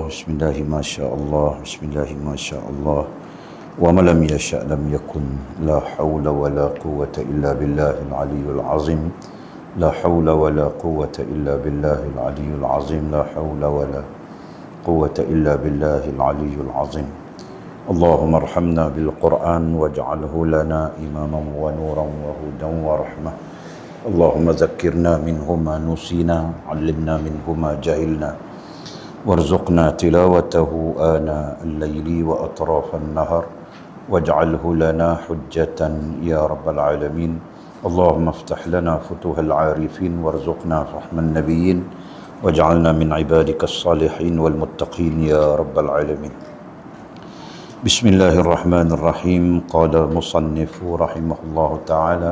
Bismillah, Masya Allah, Bismillah, Masya Allah. Wa ma lam yasha' lam yakun. La hawla wa la quwwata illa billahil aliyyil azim. La hawla wa la quwwata illa billahil aliyyil azim. La hawla wa la quwwata illa billahil aliyyil azim. Allahumma arhamna bil Qur'an waj'alhu lana imaman wa nuran wa hudan wa rahmah. Allahumma zakkirna minhu ma nusina, 'allimna minhu ma jahilna. وارزقنا تلاوته آناء الليل وأطراف النهر واجعله لنا حجة يا رب العالمين. اللهم افتح لنا فتوح العارفين وارزقنا فهم النبيين واجعلنا من عبادك الصالحين والمتقين يا رب العالمين. بسم الله الرحمن الرحيم. قال المصنف رحمه الله تعالى: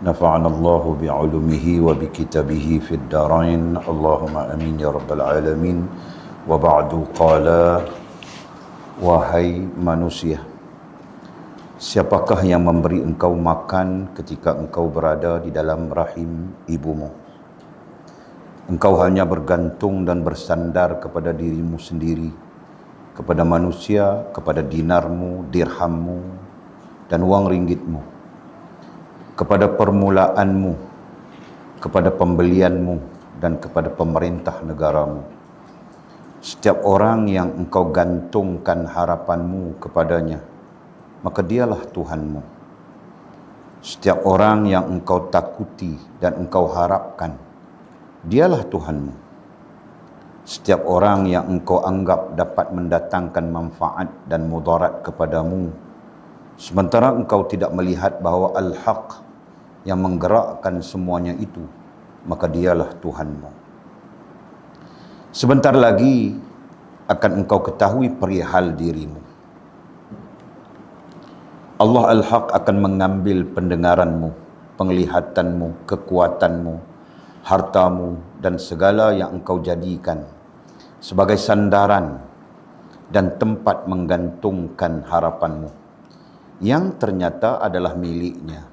نفعنا الله بعلومه وبكتابه في الدارين اللهم آمين يا رب العالمين. Waba'du qala, wahai manusia, siapakah yang memberi engkau makan ketika engkau berada di dalam rahim ibumu? Engkau hanya bergantung dan bersandar kepada dirimu sendiri, kepada manusia, kepada dinarmu, dirhammu, dan wang ringgitmu, kepada permulaanmu, kepada pembelianmu, dan kepada pemerintah negaramu. Setiap orang yang engkau gantungkan harapanmu kepadanya, maka dialah Tuhanmu. Setiap orang yang engkau takuti dan engkau harapkan, dialah Tuhanmu. Setiap orang yang engkau anggap dapat mendatangkan manfaat dan mudarat kepadamu, sementara engkau tidak melihat bahawa Al-Haq yang menggerakkan semuanya itu, maka dialah Tuhanmu. Sebentar lagi akan engkau ketahui perihal dirimu. Allah Al-Haq akan mengambil pendengaranmu, penglihatanmu, kekuatanmu, hartamu, dan segala yang engkau jadikan sebagai sandaran dan tempat menggantungkan harapanmu, yang ternyata adalah miliknya.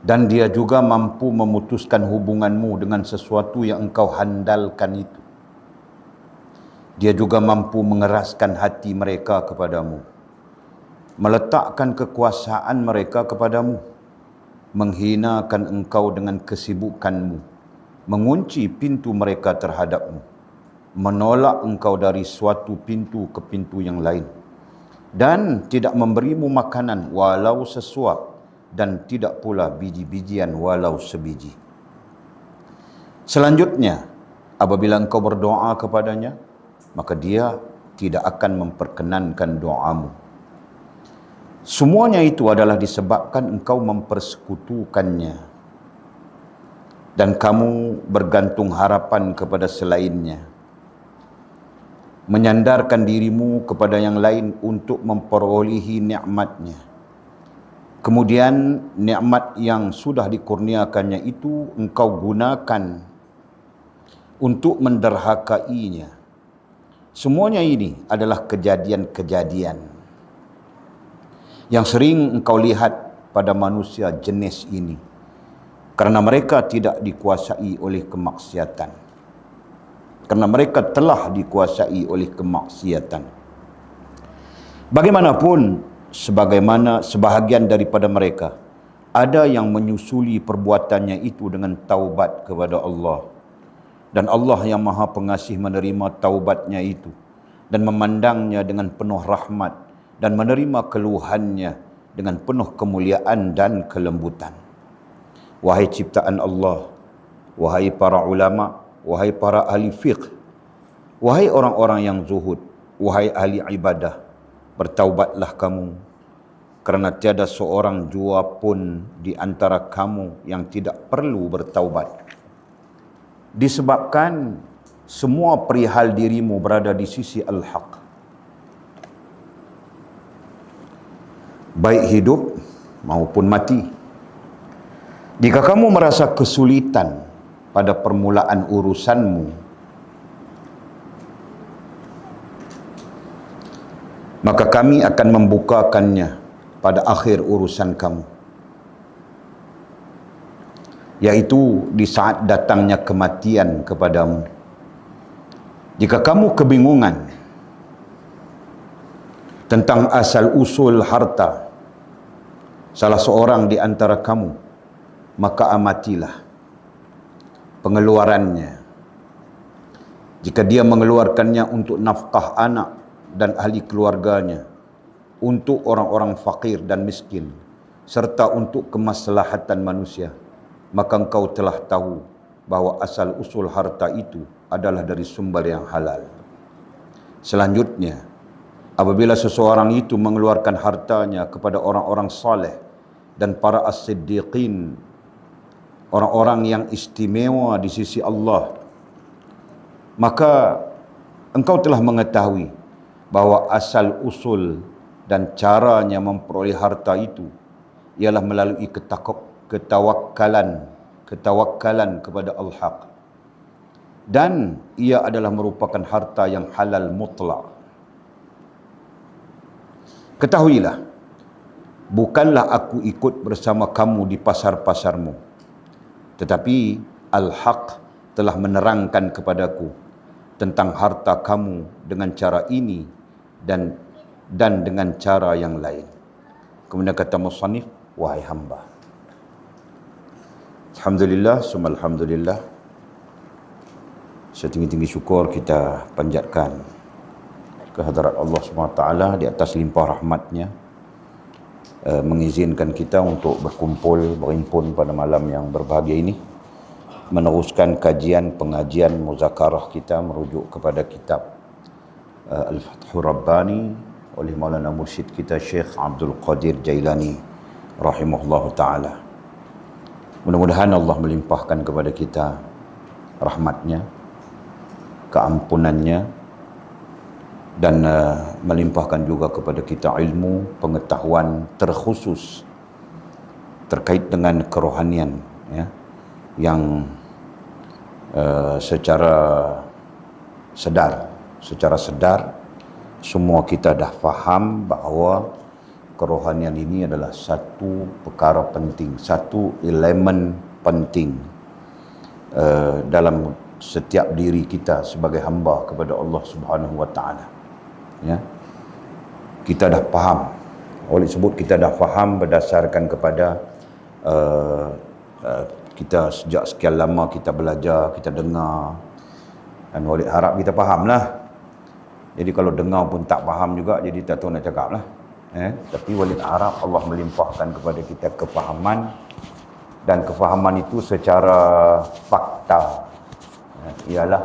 Dan dia juga mampu memutuskan hubunganmu dengan sesuatu yang engkau handalkan itu. Dia juga mampu mengeraskan hati mereka kepadamu, meletakkan kekuasaan mereka kepadamu, menghinakan engkau dengan kesibukanmu, mengunci pintu mereka terhadapmu, menolak engkau dari suatu pintu ke pintu yang lain, dan tidak memberimu makanan walau sesuap, dan tidak pula biji-bijian walau sebiji. Selanjutnya, apabila engkau berdoa kepadanya, maka dia tidak akan memperkenankan doamu. Semuanya itu adalah disebabkan engkau mempersekutukannya dan kamu bergantung harapan kepada selainnya, menyandarkan dirimu kepada yang lain untuk memperolehi nikmatnya. Kemudian nikmat yang sudah dikurniakannya itu engkau gunakan untuk menderhakainya. Semuanya ini adalah kejadian-kejadian yang sering engkau lihat pada manusia jenis ini, kerana mereka tidak dikuasai oleh kemaksiatan. Kerana mereka telah dikuasai oleh kemaksiatan. Bagaimanapun, sebagaimana sebahagian daripada mereka ada yang menyusuli perbuatannya itu dengan taubat kepada Allah, dan Allah yang Maha Pengasih menerima taubatnya itu dan memandangnya dengan penuh rahmat dan menerima keluhannya dengan penuh kemuliaan dan kelembutan. Wahai ciptaan Allah, wahai para ulama, wahai para ahli fiqh, wahai orang-orang yang zuhud, wahai ahli ibadah, bertaubatlah kamu, kerana tiada seorang jua pun di antara kamu yang tidak perlu bertaubat. Disebabkan semua perihal dirimu berada di sisi Al-Haq. Baik hidup maupun mati. Jika kamu merasa kesulitan pada permulaan urusanmu, maka kami akan membukakannya pada akhir urusan kamu, yaitu di saat datangnya kematian kepadamu. Jika kamu kebingungan tentang asal-usul harta salah seorang di antara kamu, maka amatilah pengeluarannya. Jika dia mengeluarkannya untuk nafkah anak dan ahli keluarganya, untuk orang-orang fakir dan miskin, serta untuk kemaslahatan manusia, maka engkau telah tahu bahawa asal-usul harta itu adalah dari sumber yang halal. Selanjutnya, apabila seseorang itu mengeluarkan hartanya kepada orang-orang saleh dan para as-siddiqin, orang-orang yang istimewa di sisi Allah, maka engkau telah mengetahui bahawa asal-usul dan caranya memperoleh harta itu ialah melalui ketawakkalan kepada Al-Haq. Dan ia adalah merupakan harta yang halal mutlak. Ketahuilah, bukanlah aku ikut bersama kamu di pasar-pasarmu, tetapi Al-Haq telah menerangkan kepadaku tentang harta kamu dengan cara ini dan dengan cara yang lain. Kemudian kata musannif, wahai hamba. Alhamdulillah, summa alhamdulillah. Setinggi-tinggi syukur kita panjatkan kehadrat Allah SWT di atas limpah rahmatnya, mengizinkan kita untuk berhimpun pada malam yang berbahagia ini, meneruskan pengajian muzakarah kita merujuk kepada kitab Al-Fathur Rabbani oleh Maulana Mursyid kita Syekh Abdul Qadir Jailani rahimahullahu ta'ala. Mudah-mudahan Allah melimpahkan kepada kita rahmatnya, keampunannya, dan melimpahkan juga kepada kita ilmu, pengetahuan terkhusus terkait dengan kerohanian, ya, yang secara sedar semua kita dah faham bahawa kerohanian ini adalah satu perkara penting, satu elemen penting dalam setiap diri kita sebagai hamba kepada Allah Subhanahu wa taala. Ya. Kita dah faham. Oleh sebut kita dah faham berdasarkan kepada kita sejak sekian lama kita belajar, kita dengar, dan oleh harap kita fahamlah. Jadi kalau dengar pun tak faham juga, jadi tak tahu nak cakap lah. Tapi walid harap Allah melimpahkan kepada kita kefahaman, dan kefahaman itu secara fakta, ialah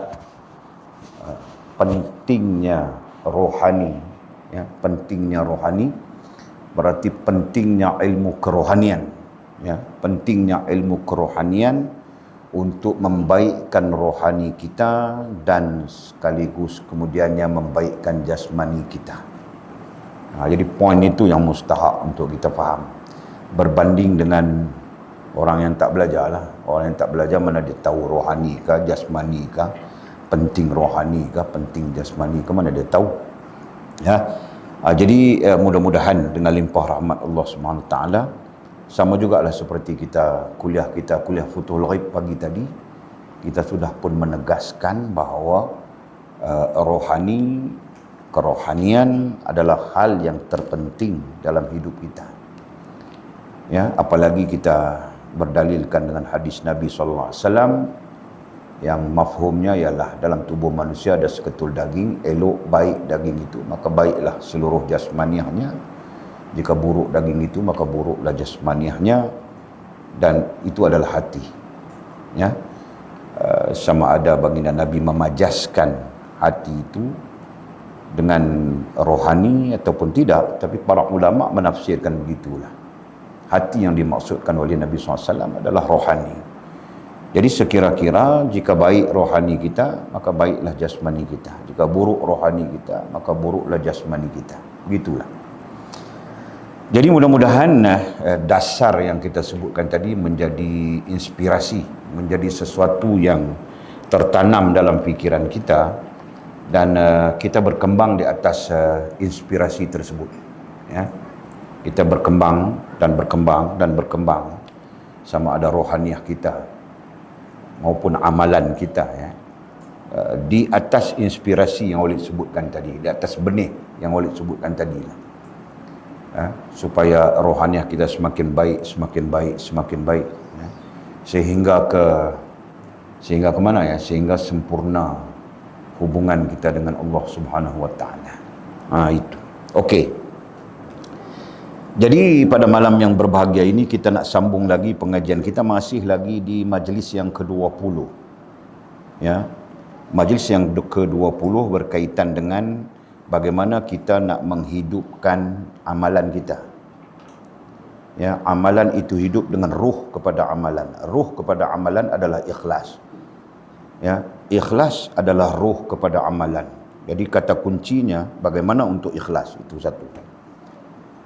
pentingnya rohani, ya, pentingnya rohani berarti pentingnya ilmu kerohanian, ya, pentingnya ilmu kerohanian untuk membaikkan rohani kita dan sekaligus kemudiannya membaikkan jasmani kita. Jadi poin itu yang mustahak untuk kita faham, berbanding dengan orang yang tak belajar lah. Orang yang tak belajar mana dia tahu rohani kah, jasmani kah, penting rohani kah, penting jasmani kah, mana dia tahu. Ya. Jadi mudah-mudahan dengan limpah rahmat Allah SWT, sama jugalah seperti kuliah Futhul Ghaib pagi tadi, kita sudah pun menegaskan bahawa kerohanian adalah hal yang terpenting dalam hidup kita. Ya, apalagi kita berdalilkan dengan hadis Nabi SAW yang mafhumnya ialah dalam tubuh manusia ada seketul daging, elok baik daging itu, maka baiklah seluruh jasmaniahnya. Jika buruk daging itu, maka buruklah jasmaniahnya, dan itu adalah hati. Ya, sama ada baginda Nabi memajaskan hati itu dengan rohani ataupun tidak, tapi para ulama menafsirkan begitulah. Hati yang dimaksudkan oleh Nabi SAW adalah rohani. Jadi sekira-kira jika baik rohani kita, maka baiklah jasmani kita. Jika buruk rohani kita, maka buruklah jasmani kita. Begitulah. Jadi mudah-mudahan dasar yang kita sebutkan tadi menjadi inspirasi, menjadi sesuatu yang tertanam dalam fikiran kita, dan kita berkembang di atas inspirasi tersebut. Ya. Kita berkembang dan berkembang, sama ada rohaniah kita maupun amalan kita, ya. di atas inspirasi yang Walid sebutkan tadi, di atas benih yang Walid sebutkan tadi lah. Supaya rohaniah kita semakin baik, semakin baik, semakin baik, sehingga ke mana ya? Sehingga sempurna hubungan kita dengan Allah Subhanahu wa taala. Itu. Okey. Jadi pada malam yang berbahagia ini kita nak sambung lagi pengajian kita, masih lagi di majlis yang ke-20. Ya. Majlis yang ke-20 berkaitan dengan bagaimana kita nak menghidupkan amalan kita. Ya, amalan itu hidup dengan ruh kepada amalan. Ruh kepada amalan adalah ikhlas. Ya, ikhlas adalah ruh kepada amalan. Jadi kata kuncinya bagaimana untuk ikhlas, itu satu.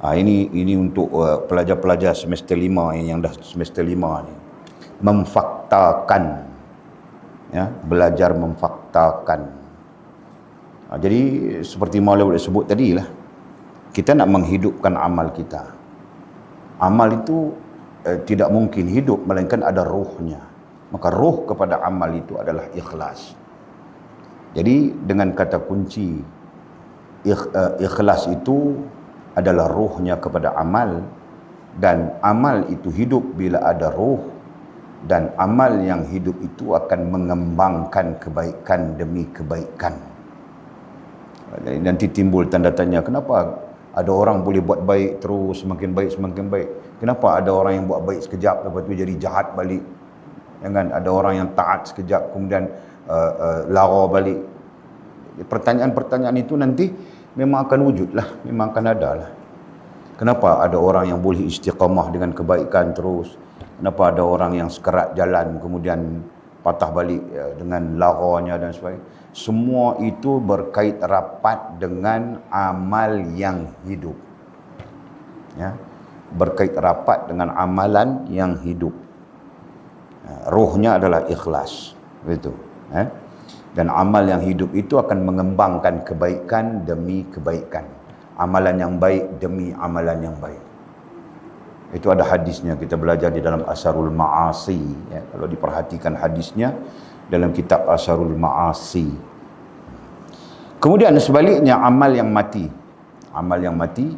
Ini untuk pelajar-pelajar semester 5 yang dah semester 5 ni. Memfaktakan. Ya, belajar memfaktakan. Jadi seperti Maulana sebut tadi lah, kita nak menghidupkan amal kita. Amal itu tidak mungkin hidup melainkan ada ruhnya. Maka ruh kepada amal itu adalah ikhlas. Jadi dengan kata kunci ikhlas itu adalah ruhnya kepada amal, dan amal itu hidup bila ada ruh, dan amal yang hidup itu akan mengembangkan kebaikan demi kebaikan. Nanti timbul tanda tanya, kenapa ada orang boleh buat baik terus, semakin baik semakin baik? Kenapa ada orang yang buat baik sekejap lepas tu jadi jahat balik? Jangan, ada orang yang taat sekejap kemudian lara balik. Pertanyaan-pertanyaan itu nanti memang akan wujud lah, memang akan ada lah. Kenapa ada orang yang boleh istiqamah dengan kebaikan terus? Kenapa ada orang yang sekerat jalan kemudian patah balik dengan laranya dan sebagainya? Semua itu berkait rapat dengan amal yang hidup. Ya, berkait rapat dengan amalan yang hidup. Ruhnya adalah ikhlas, begitu. Dan amal yang hidup itu akan mengembangkan kebaikan demi kebaikan. Amalan yang baik demi amalan yang baik. Itu ada hadisnya, kita belajar di dalam Asharul Ma'asi. Ya, kalau diperhatikan hadisnya dalam kitab Asharul Ma'asi. Kemudian sebaliknya amal yang mati. Amal yang mati,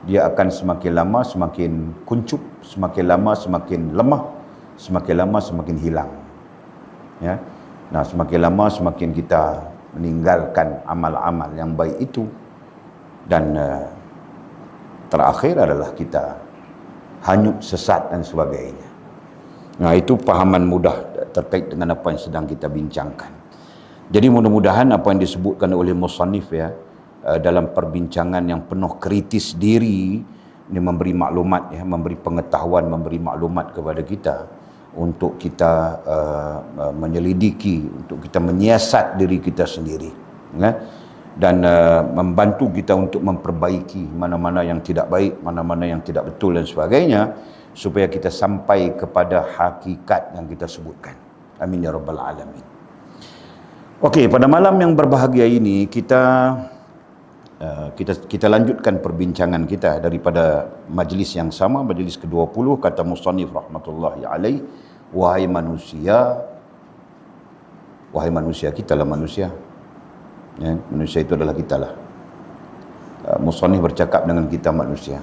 dia akan semakin lama semakin kuncup, semakin lama semakin lemah, semakin lama semakin hilang. Ya. Nah, semakin lama semakin kita meninggalkan amal-amal yang baik itu, dan terakhir adalah kita hanyut, sesat dan sebagainya. Nah, itu pahaman mudah terkait dengan apa yang sedang kita bincangkan. Jadi mudah-mudahan apa yang disebutkan oleh musannif ya, dalam perbincangan yang penuh kritis diri, ini memberi maklumat ya, memberi pengetahuan, memberi maklumat kepada kita untuk kita menyelidiki, untuk kita menyiasat diri kita sendiri, ya? Dan membantu kita untuk memperbaiki mana-mana yang tidak baik, mana-mana yang tidak betul dan sebagainya, supaya kita sampai kepada hakikat yang kita sebutkan. Amin ya rabbal alamin. Okey, pada malam yang berbahagia ini kita lanjutkan perbincangan kita daripada majlis yang sama, majlis ke-20. Kata musannif rahmatullahi alaih, wahai manusia, kita lah manusia. Ya, manusia itu adalah kita lah. Musannif bercakap dengan kita manusia.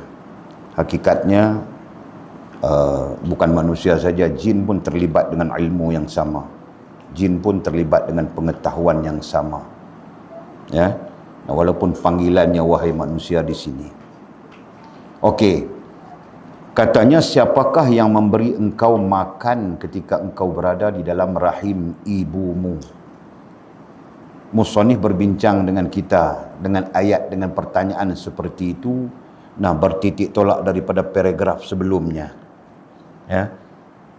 Hakikatnya bukan manusia saja, jin pun terlibat dengan ilmu yang sama. Jin pun terlibat dengan pengetahuan yang sama. Ya, walaupun panggilannya wahai manusia di sini. Okey. Katanya, siapakah yang memberi engkau makan ketika engkau berada di dalam rahim ibumu? Musannif berbincang dengan kita dengan ayat, dengan pertanyaan seperti itu. Nah, bertitik tolak daripada paragraf sebelumnya. Ya.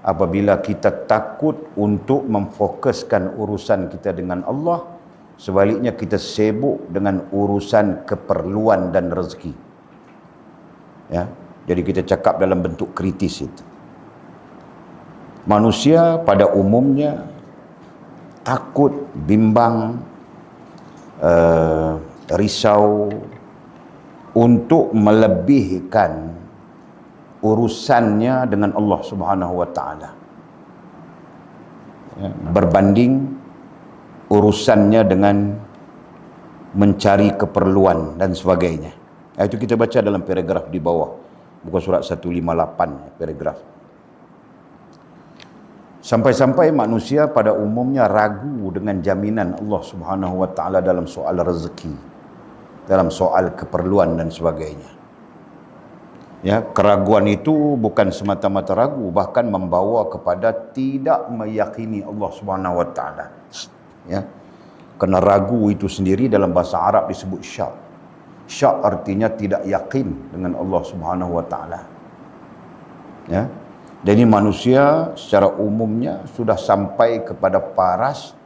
Apabila kita takut untuk memfokuskan urusan kita dengan Allah, sebaliknya kita sibuk dengan urusan keperluan dan rezeki. Ya. Jadi kita cakap dalam bentuk kritis itu. Manusia pada umumnya takut, bimbang, risau untuk melebihkan urusannya dengan Allah Subhanahu wa taala. Berbanding urusannya dengan mencari keperluan dan sebagainya. Itu kita baca dalam paragraf di bawah, buku surat 158, paragraf. Sampai-sampai manusia pada umumnya ragu dengan jaminan Allah Subhanahu wa taala dalam soal rezeki, dalam soal keperluan dan sebagainya. Ya, keraguan itu bukan semata-mata ragu, bahkan membawa kepada tidak meyakini Allah Subhanahu wa taala. Ya. Kerana ragu itu sendiri dalam bahasa Arab disebut syak. Syak artinya tidak yakin dengan Allah Subhanahu wa taala. Ya. Jadi manusia secara umumnya sudah sampai kepada paras,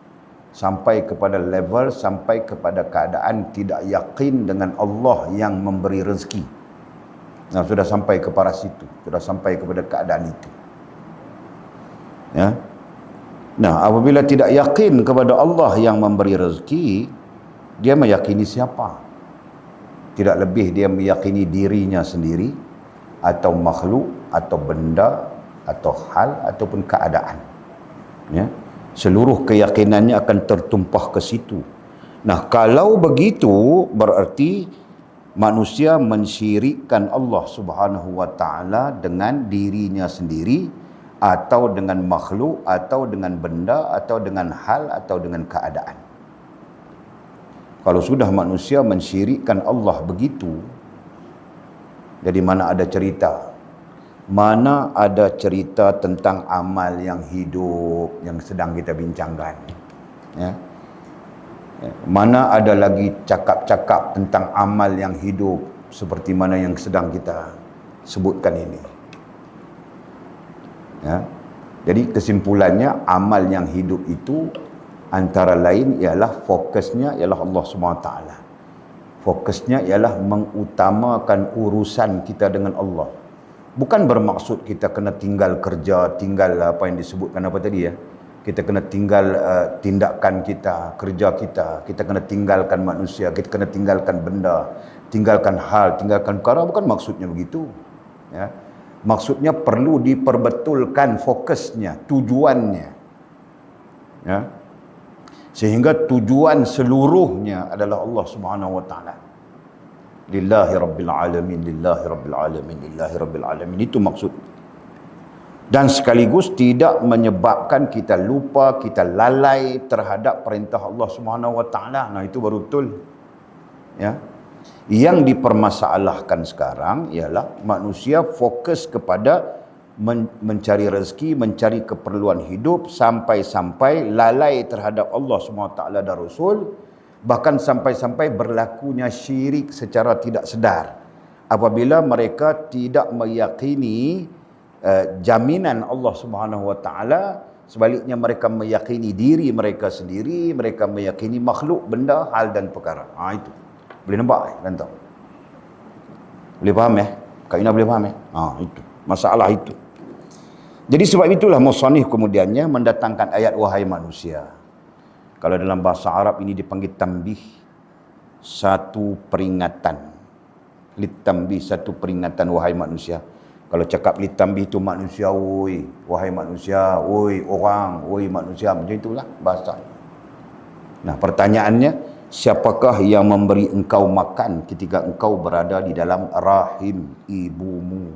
sampai kepada level, sampai kepada keadaan tidak yakin dengan Allah yang memberi rezeki. Nah, sudah sampai ke paras itu, sudah sampai kepada keadaan itu. Ya. Nah, apabila tidak yakin kepada Allah yang memberi rezeki, dia meyakini siapa? Tidak lebih dia meyakini dirinya sendiri, atau makhluk, atau benda, atau hal, ataupun keadaan. Ya. Seluruh keyakinannya akan tertumpah ke situ. Nah, kalau begitu berarti manusia mensyirikkan Allah Subhanahu wa taala dengan dirinya sendiri, atau dengan makhluk, atau dengan benda, atau dengan hal, atau dengan keadaan. Kalau sudah manusia mensyirikkan Allah begitu, jadi mana ada cerita? Mana ada cerita tentang amal yang hidup yang sedang kita bincangkan? Ya. Mana ada lagi cakap-cakap tentang amal yang hidup seperti mana yang sedang kita sebutkan ini? Ya. Jadi kesimpulannya, amal yang hidup itu antara lain ialah fokusnya ialah Allah SWT. Fokusnya ialah mengutamakan urusan kita dengan Allah. Bukan bermaksud kita kena tinggal kerja, tinggal apa yang disebutkan apa tadi ya. Kita kena tinggal tindakan kita, kerja kita kena tinggalkan manusia, kita kena tinggalkan benda, tinggalkan hal, tinggalkan perkara, bukan maksudnya begitu. Ya. Maksudnya perlu diperbetulkan fokusnya, tujuannya. Ya. Sehingga tujuan seluruhnya adalah Allah Subhanahu wa taala. Lillahi rabbil alamin, lillahi rabbil alamin, lillahi rabbil alamin. Itu maksud. Dan sekaligus tidak menyebabkan kita lupa, kita lalai terhadap perintah Allah Subhanahu wa taala. Nah, itu baru betul. Ya. Yang dipermasalahkan sekarang ialah manusia fokus kepada mencari rezeki, mencari keperluan hidup, sampai-sampai lalai terhadap Allah SWT dan Rasul, bahkan sampai-sampai berlakunya syirik secara tidak sedar apabila mereka tidak meyakini jaminan Allah Subhanahu wa taala, sebaliknya mereka meyakini diri mereka sendiri, mereka meyakini makhluk, benda, hal dan perkara. Itu boleh nampak kan tahu? Boleh faham ya? Kak Ina boleh faham ya? Itu masalah itu. Jadi sebab itulah musannif kemudiannya mendatangkan ayat wahai manusia. Kalau dalam bahasa Arab ini dipanggil tambih, satu peringatan. Litambih, satu peringatan wahai manusia. Kalau cakap litambih itu manusia, oi, wahai manusia, oi orang, oi manusia, macam itulah bahasa. Nah, pertanyaannya, siapakah yang memberi engkau makan ketika engkau berada di dalam rahim ibumu?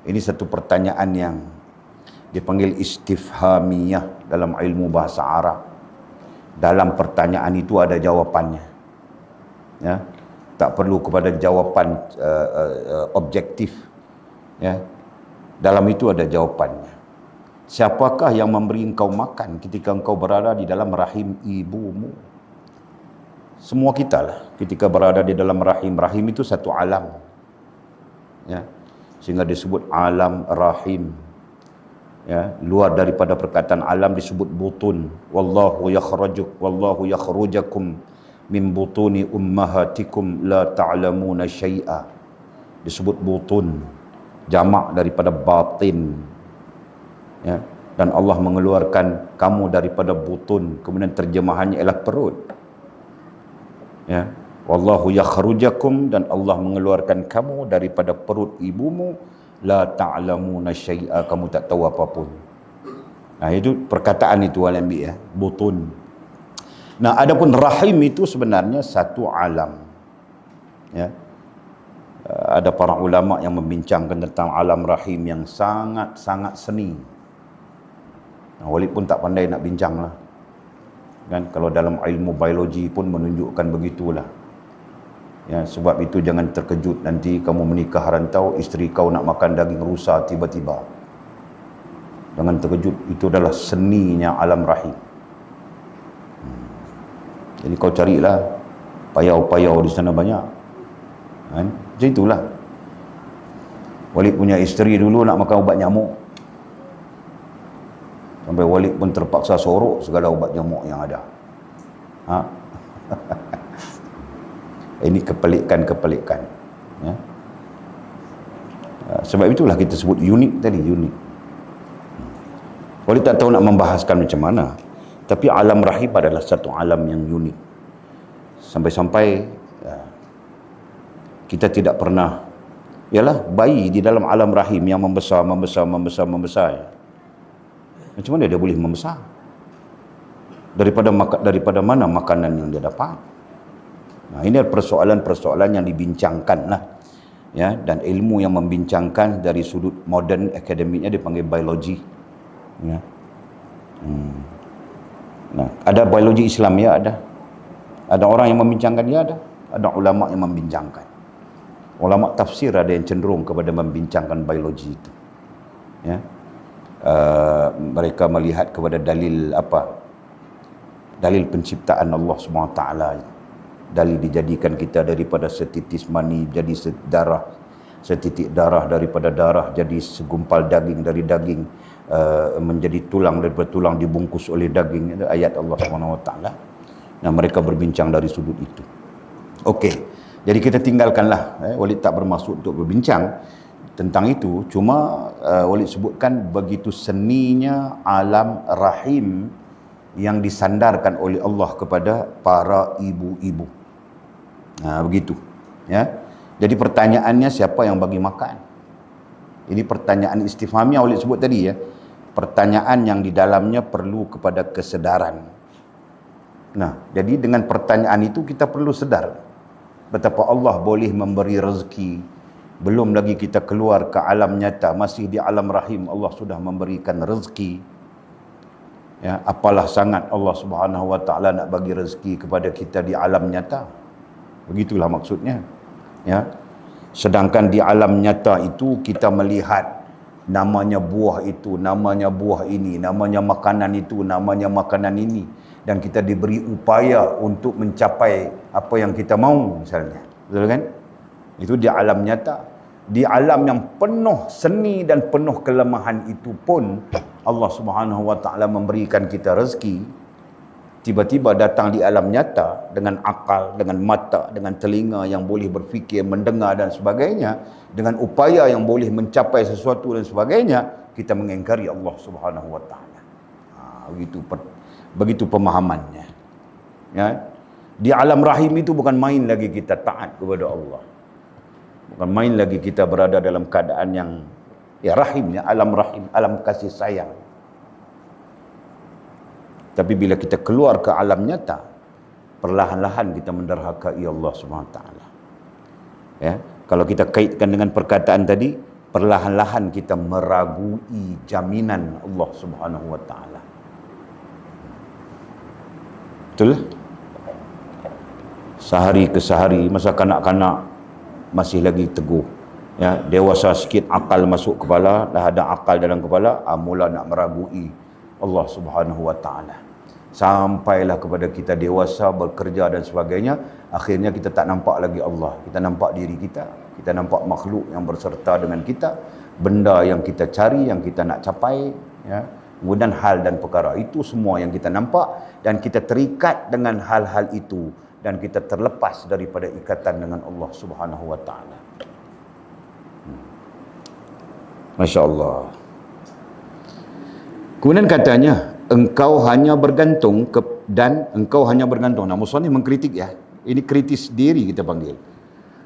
Ini satu pertanyaan yang dipanggil istifhamiyah dalam ilmu bahasa Arab. Dalam pertanyaan itu ada jawapannya. Ya, tak perlu kepada jawapan objektif. Ya, dalam itu ada jawapannya. Siapakah yang memberi engkau makan ketika engkau berada di dalam rahim ibumu? Semua kita lah ketika berada di dalam rahim. Rahim itu satu alam. Ya, sehingga disebut alam rahim. Ya, luar daripada perkataan alam disebut butun. Wallahu yakhrujakum min butuni ummahatikum la ta'lamuna syai'a. Disebut butun, jamak daripada batin. Ya, dan Allah mengeluarkan kamu daripada butun, kemudian terjemahannya ialah perut. Ya, wallahu yakhrujakum, dan Allah mengeluarkan kamu daripada perut ibumu, la ta'lamuna syai'a, kamu tak tahu apapun. Nah, itu perkataan itu al-anbiya, butun. Nah, adapun rahim itu sebenarnya satu alam. Ya. Ada para ulama yang membincangkan tentang alam rahim yang sangat-sangat seni. Nah, Walid pun tak pandai nak bincang lah. Kan, kalau dalam ilmu biologi pun menunjukkan begitulah. Ya, sebab itu jangan terkejut nanti kamu menikah rantau, isteri kau nak makan daging rusa tiba-tiba. Jangan terkejut, itu adalah seninya alam rahim. Jadi kau carilah payau-payau di sana banyak. Kan? Macam itulah. Walid punya isteri dulu nak makan ubat nyamuk. Sampai Walid pun terpaksa sorok segala ubat nyamuk yang ada. Ha? Ini kepelikan-kepelikan. Ya? Sebab itulah kita sebut unik tadi, unik. Walid tak tahu nak membahaskan macam mana. Tapi alam rahim adalah satu alam yang unik. Sampai-sampai kita tidak pernah, ialah bayi di dalam alam rahim yang membesar. Macam mana dia boleh membesar? Daripada mana makanan yang dia dapat? Nah, ini persoalan-persoalan yang dibincangkan lah. Ya, dan ilmu yang membincangkan dari sudut modern akademiknya dipanggil biologi. Ya. Nah, ada biologi Islam, ya ada. Ada orang yang membincangkan, ya ada. Ada ulama yang membincangkan. Ulama tafsir ada yang cenderung kepada membincangkan biologi itu. Ya. Mereka melihat kepada dalil apa? Dalil penciptaan Allah SWT. Dalil dijadikan kita daripada setitis mani jadi setitik darah, daripada darah jadi segumpal daging, dari daging menjadi tulang, daripada tulang dibungkus oleh daging. Itu ayat Allah SWT. Nah, mereka berbincang dari sudut itu. Okey, jadi kita tinggalkanlah. Walid tak bermaksud untuk berbincang tentang itu. Cuma Walid sebutkan begitu seninya alam rahim yang disandarkan oleh Allah kepada para ibu-ibu. Nah, begitu. Ya. Jadi pertanyaannya, siapa yang bagi makan? Ini pertanyaan istifhamiah Walid sebut tadi, ya. Pertanyaan yang di dalamnya perlu kepada kesedaran. Nah, jadi dengan pertanyaan itu kita perlu sedar betapa Allah boleh memberi rezeki. Belum lagi kita keluar ke alam nyata, masih di alam rahim Allah sudah memberikan rezeki. Ya, apalah sangat Allah Subhanahu Wa Taala nak bagi rezeki kepada kita di alam nyata. Begitulah maksudnya. Ya. Sedangkan di alam nyata itu kita melihat namanya buah itu, namanya buah ini, namanya makanan itu, namanya makanan ini, dan kita diberi upaya untuk mencapai apa yang kita mahu misalnya. Betul kan? Itu di alam nyata. Di alam yang penuh seni dan penuh kelemahan itu pun Allah Subhanahu Wa Taala memberikan kita rezeki. Tiba-tiba datang di alam nyata dengan akal, dengan mata, dengan telinga yang boleh berfikir, mendengar dan sebagainya, dengan upaya yang boleh mencapai sesuatu dan sebagainya, kita mengingkari Allah Subhanahu Wa Taala. Begitu pemahamannya. Ya. Di alam rahim itu bukan main lagi kita taat kepada Allah. Bukan main lagi kita berada dalam keadaan yang rahimnya, alam rahim, alam kasih sayang. Tapi bila kita keluar ke alam nyata, perlahan-lahan kita menderhakai Allah SWT. Ya, kalau kita kaitkan dengan perkataan tadi, perlahan-lahan kita meragui jaminan Allah Subhanahu Wa Taala. Betul? Sehari ke sehari, masa kanak-kanak masih lagi teguh, ya, dewasa sikit akal masuk kepala, dah ada akal dalam kepala, mula nak meragui Allah Subhanahu Wa Taala. Sampailah kepada kita dewasa, bekerja dan sebagainya, akhirnya kita tak nampak lagi Allah. Kita nampak diri kita, kita nampak makhluk yang berserta dengan kita, benda yang kita cari, yang kita nak capai, ya. Kemudian hal dan perkara itu semua yang kita nampak, dan kita terikat dengan hal-hal itu, dan kita terlepas daripada ikatan dengan Allah Subhanahu Wa Taala. Masya Allah. Kemudian katanya, engkau hanya bergantung dan engkau hanya bergantung. Nah, Musannif mengkritik, ya. Ini kritis diri kita panggil.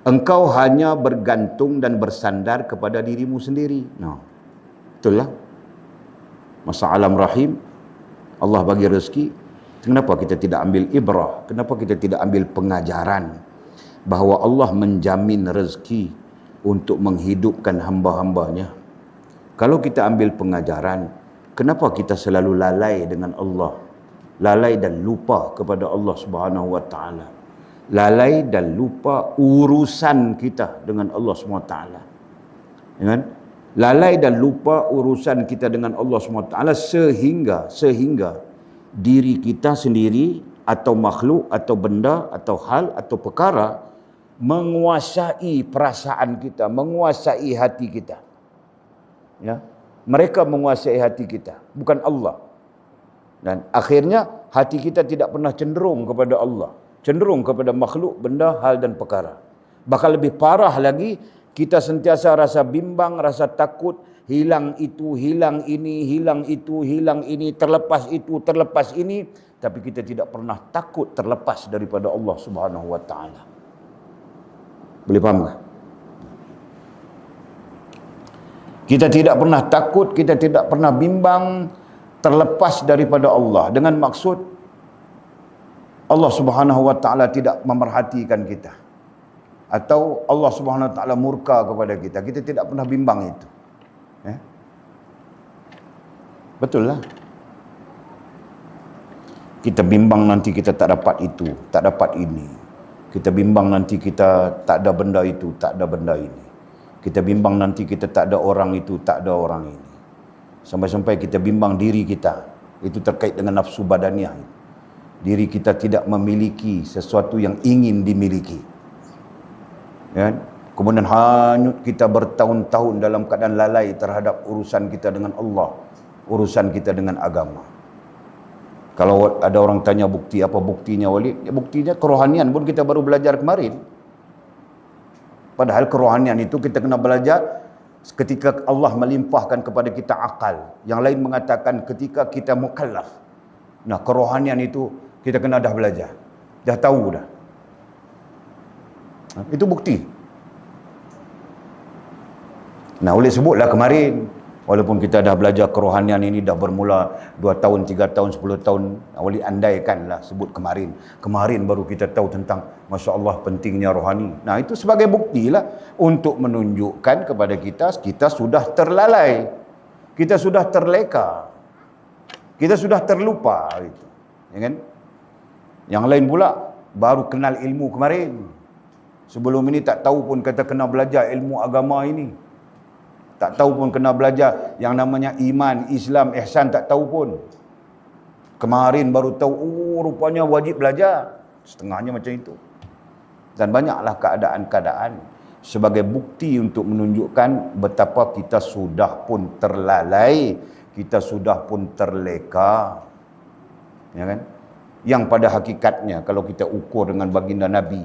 Engkau hanya bergantung dan bersandar kepada dirimu sendiri. Nah, betul lah. Masa alam rahim, Allah bagi rezeki. Kenapa kita tidak ambil ibrah? Kenapa kita tidak ambil pengajaran bahawa Allah menjamin rezeki untuk menghidupkan hamba-hambanya? Kalau kita ambil pengajaran, kenapa kita selalu lalai dengan Allah? Lalai dan lupa kepada Allah Subhanahu wa taala. Lalai dan lupa urusan kita dengan Allah Subhanahu wa taala. Ya kan? Lalai dan lupa urusan kita dengan Allah Subhanahu wa taala sehingga diri kita sendiri atau makhluk atau benda atau hal atau perkara menguasai perasaan kita, menguasai hati kita. Ya, mereka menguasai hati kita, bukan Allah. Dan akhirnya hati kita tidak pernah cenderung kepada Allah, cenderung kepada makhluk, benda, hal dan perkara. Bahkan lebih parah lagi, kita sentiasa rasa bimbang, rasa takut, hilang itu, hilang ini, hilang itu, hilang ini, terlepas itu, terlepas ini, tapi kita tidak pernah takut terlepas daripada Allah Subhanahu wa taala. Boleh faham tak? Kita tidak pernah takut, kita tidak pernah bimbang terlepas daripada Allah, dengan maksud Allah Subhanahu wa taala tidak memerhatikan kita, atau Allah Subhanahu wa taala murka kepada kita. Kita tidak pernah bimbang itu. Betul lah. Kita bimbang nanti kita tak dapat itu, tak dapat ini. Kita bimbang nanti kita tak ada benda itu, tak ada benda ini. Kita bimbang nanti kita tak ada orang itu, tak ada orang ini. Sampai-sampai kita bimbang diri kita. Itu terkait dengan nafsu badaniah. Diri kita tidak memiliki sesuatu yang ingin dimiliki. Ya? Kemudian hanyut kita bertahun-tahun dalam keadaan lalai terhadap urusan kita dengan Allah, urusan kita dengan agama. Kalau ada orang tanya bukti, apa buktinya Walid? Ya, buktinya kerohanian pun kita baru belajar kemarin. Padahal kerohanian itu kita kena belajar ketika Allah melimpahkan kepada kita akal. Yang lain mengatakan ketika kita mukallaf. Nah, kerohanian itu kita kena dah belajar. Dah tahu dah. Itu bukti. Nah, boleh sebutlah kemarin. Walaupun kita dah belajar kerohanian ini dah bermula 2 tahun, 3 tahun, 10 tahun. Boleh andaikanlah sebut kemarin. Kemarin baru kita tahu tentang Masya Allah pentingnya rohani. Nah, itu sebagai bukti lah untuk menunjukkan kepada kita, kita sudah terlalai. Kita sudah terleka. Kita sudah terlupa. Gitu. Ya kan? Yang lain pula baru kenal ilmu kemarin. Sebelum ini tak tahu pun kata kena belajar ilmu agama ini. Tak tahu pun kena belajar yang namanya iman, Islam, ihsan, tak tahu pun. Kemarin baru tahu, oh rupanya wajib belajar. Setengahnya macam itu. Dan banyaklah keadaan-keadaan sebagai bukti untuk menunjukkan betapa kita sudah pun terlalai, kita sudah pun terleka. Ya kan? Yang pada hakikatnya kalau kita ukur dengan baginda Nabi,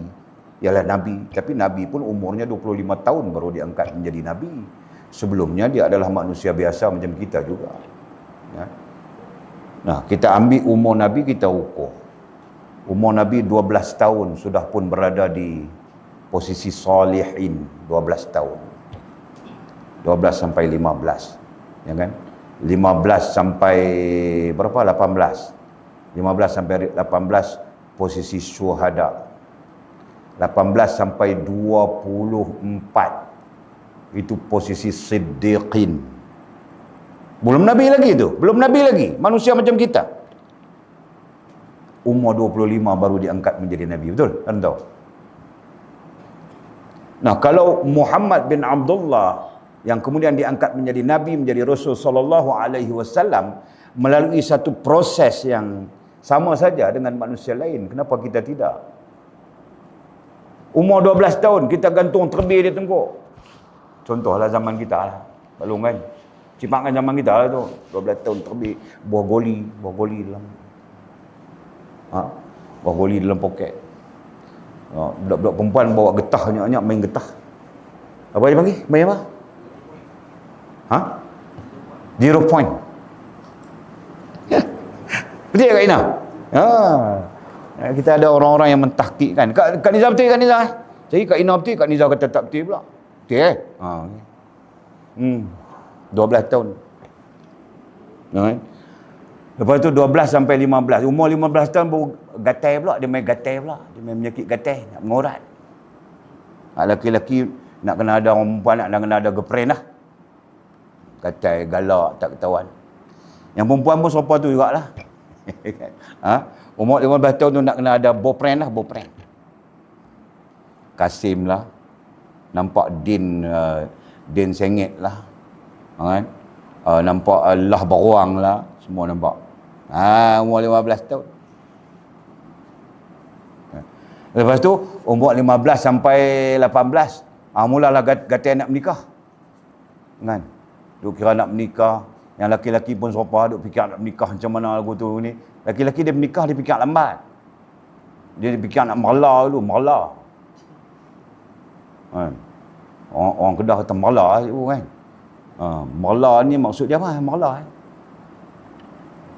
ialah Nabi. Tapi Nabi pun umurnya 25 tahun baru diangkat menjadi Nabi. Sebelumnya dia adalah manusia biasa macam kita juga. Ya. Nah, kita ambil umur Nabi, kita ukur. Umur Nabi 12 tahun sudah pun berada di posisi salihin. 12 tahun. 12 sampai 15. Ya kan? 15 sampai berapa? 18. 15 sampai 18 posisi syuhada. 18 sampai 24 itu posisi siddiqin. Belum Nabi lagi itu. Belum Nabi lagi. Manusia macam kita. Umur 25 baru diangkat menjadi Nabi. Betul? Anda tahu? Nah, kalau Muhammad bin Abdullah yang kemudian diangkat menjadi Nabi, menjadi Rasul sallallahu alaihi wasallam melalui satu proses yang sama saja dengan manusia lain, kenapa kita tidak? Umur 12 tahun kita gantung terbih di tengkuk. Contohlah zaman kita lah. Balung kan. Cipak kan zaman kita lah tu. 12 tahun terbih. Buah goli dalam. Buah goli dalam poket. Budak-budak perempuan bawa getah banyak-banyak main getah. Apa dia panggil? Main apa? 0 point. Betul tak Kak Ina? Kita ada orang-orang yang mentahkikkan. Kak Nizam betul, Kak Nizam? Jadi Kak Ina betul, Kak Nizam kata tak betul pula. Betul 12 tahun. Lepas tu 12 sampai 15. Umur 15 tahun baru gatai pula. Dia main gatai pula. Dia main penyakit gatai. Nak mengorat. Laki-laki nak kena ada orang perempuan, nak kena ada girlfriend lah. Gatai, galak, tak ketahuan. Yang perempuan pun serupa tu jugalah. Umur 15 tahun tu nak kena ada boyfriend lah, boyfriend. Kasim lah. Nampak Din sengit lah. Kan? Nampak lah beruang lah. Semua nampak. Umur 15 tahun. Lepas tu, umur 15 sampai 18. Mulalah gatai nak menikah. Kan? Duk kira nak menikah. Yang laki-laki pun serupa duk fikir nak menikah macam mana lagu tu ni. Laki-laki dia menikah, dia fikir lambat. Dia fikir nak merla dulu, merla. Kan? Orang Kedah kata merla tu kan. Merla ni maksud dia apa? Merla.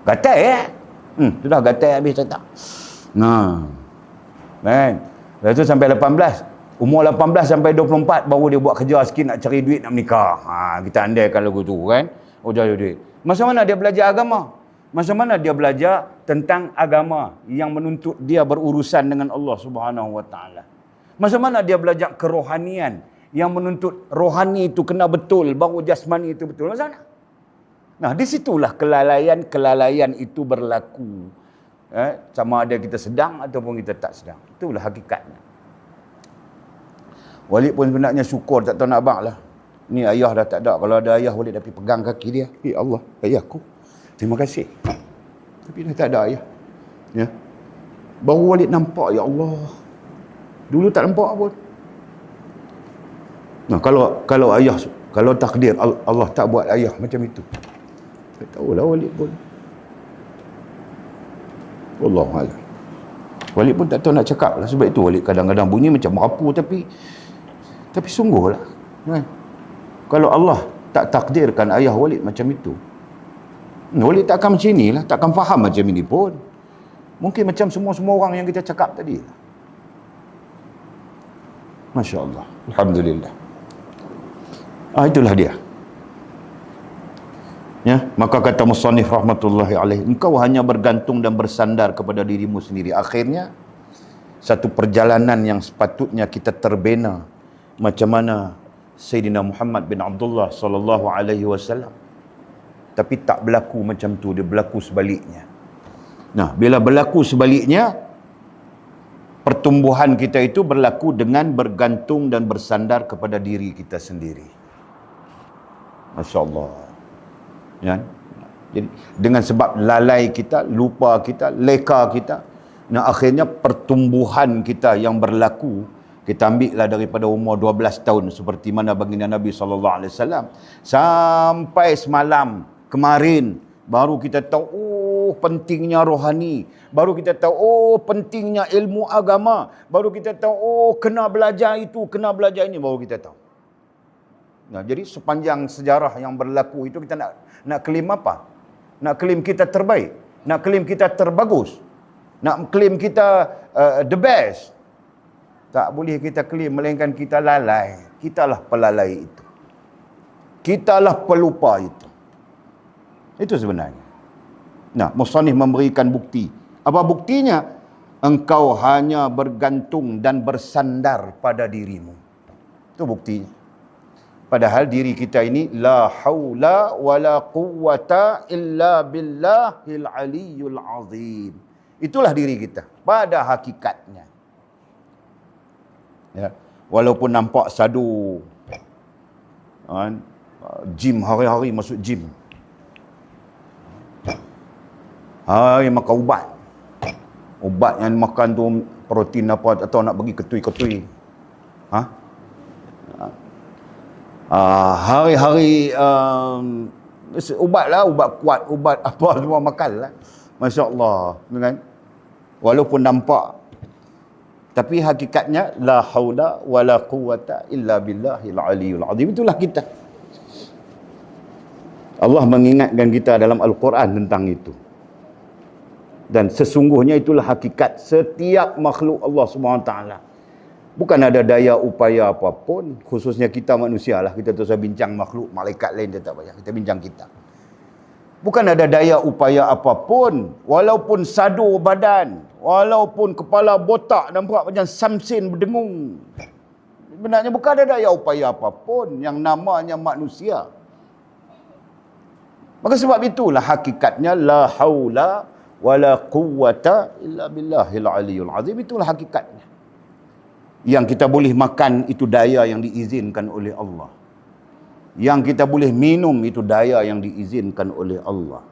Gatai sudah gatai habis tak. Kan? Lepas tu sampai 18. Umur 18 sampai 24 baru dia buat kerja sikit nak cari duit nak menikah. Kita andaikan lagu tu kan. Cari duit. Macam mana dia belajar agama? Macam mana dia belajar tentang agama yang menuntut dia berurusan dengan Allah Subhanahu Wa Taala? Macam mana dia belajar kerohanian yang menuntut rohani itu kena betul, baru jasmani itu betul? Macam mana? Nah, di situlah kelalaian itu berlaku. Sama ada kita sedang ataupun kita tak sedang. Itulah hakikatnya. Walid pun sebenarnya syukur, tak tahu nak abang lah. Ni ayah dah tak ada. Kalau ada ayah, Walid dah pergi pegang kaki dia. Ya Allah, ayahku. Terima kasih. Tapi dah tak ada ayah. Ya. Baru Walid nampak, ya Allah. Dulu tak nampak pun. Nah, kalau ayah, kalau takdir Allah tak buat ayah macam itu. Tak tahulah Walid pun. Wallahualam. Walid pun tak tahu nak cakap lah. Sebab itu Walid kadang-kadang bunyi macam merapu, tapi sungguh lah. Kan? Kalau Allah tak takdirkan ayah Walid macam itu, Walid tak akan macam ni lah. Tak akan faham macam ini pun. Mungkin macam semua orang yang kita cakap tadi. Masya Allah. Alhamdulillah. Itulah dia. Ya, maka kata musannif rahmatullahi alaih, engkau hanya bergantung dan bersandar kepada dirimu sendiri. Akhirnya satu perjalanan yang sepatutnya kita terbina macam mana Sayyidina Muhammad bin Abdullah sallallahu alaihi wasallam, tapi tak berlaku macam tu, dia berlaku sebaliknya. Nah, bila berlaku sebaliknya, pertumbuhan kita itu berlaku dengan bergantung dan bersandar kepada diri kita sendiri. Masya-Allah. Ya. Jadi dengan sebab lalai kita, lupa kita, leka kita, nah akhirnya pertumbuhan kita yang berlaku, kita ambillah daripada umur 12 tahun seperti mana baginda Nabi SAW, sampai semalam kemarin baru kita tahu pentingnya rohani, baru kita tahu pentingnya ilmu agama, baru kita tahu kena belajar itu, kena belajar ini, baru kita tahu. Nah, jadi sepanjang sejarah yang berlaku itu kita nak klaim apa? Nak klaim kita terbaik, nak klaim kita terbagus, nak klaim kita the best. Tak boleh kita klaim, melainkan kita lalai. Kitalah pelalai itu. Kitalah pelupa itu. Itu sebenarnya. Nah, musannif memberikan bukti. Apa buktinya? Engkau hanya bergantung dan bersandar pada dirimu. Itu buktinya. Padahal diri kita ini la haula wala quwwata illa billahil aliyyul azim. Itulah diri kita pada hakikatnya. Ya, walaupun nampak sadu, kan, gym hari-hari masuk gym. Hari makan ubat. Ubat yang makan tu protein apa atau nak bagi ketui-ketui. Hari-hari ubat lah, ubat kuat, ubat apa semua makan lah. Masya Allah, kan? Walaupun nampak, tapi hakikatnya la haula wala quwwata illa billahil aliyyul azim. Itulah kita. Allah mengingatkan kita dalam Al-Quran tentang itu. Dan sesungguhnya itulah hakikat setiap makhluk Allah SWT. Bukan ada daya upaya apapun, khususnya kita manusia lah. Kita tak usah bincang makhluk, malaikat lain dia tak payah. Kita bincang kita. Bukan ada daya upaya apapun. Walaupun sadu badan, walaupun kepala botak nampak macam Samsin berdengung. Sebenarnya bukan ada daya upaya apapun, yang namanya manusia. Maka sebab itulah hakikatnya la haula wala quwwata illa billahil aliyul azim. Itulah hakikatnya. Yang kita boleh makan itu daya yang diizinkan oleh Allah. Yang kita boleh minum itu daya yang diizinkan oleh Allah.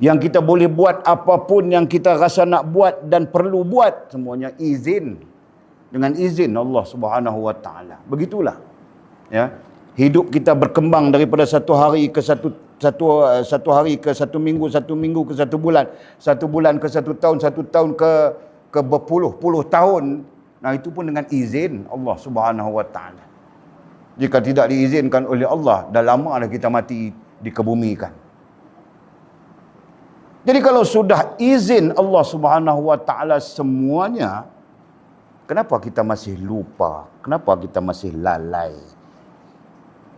Yang kita boleh buat apapun yang kita rasa nak buat dan perlu buat, semuanya izin. Dengan izin Allah Subhanahu wa taala. Begitulah. Ya. Hidup kita berkembang daripada satu hari ke satu hari ke satu minggu ke satu bulan ke satu tahun ke berpuluh-puluh tahun. Nah, itu pun dengan izin Allah Subhanahu wa taala. Jika tidak diizinkan oleh Allah, dah lama dah kita mati dikebumikan. Jadi kalau sudah izin Allah Subhanahu wa taala semuanya, kenapa kita masih lupa? Kenapa kita masih lalai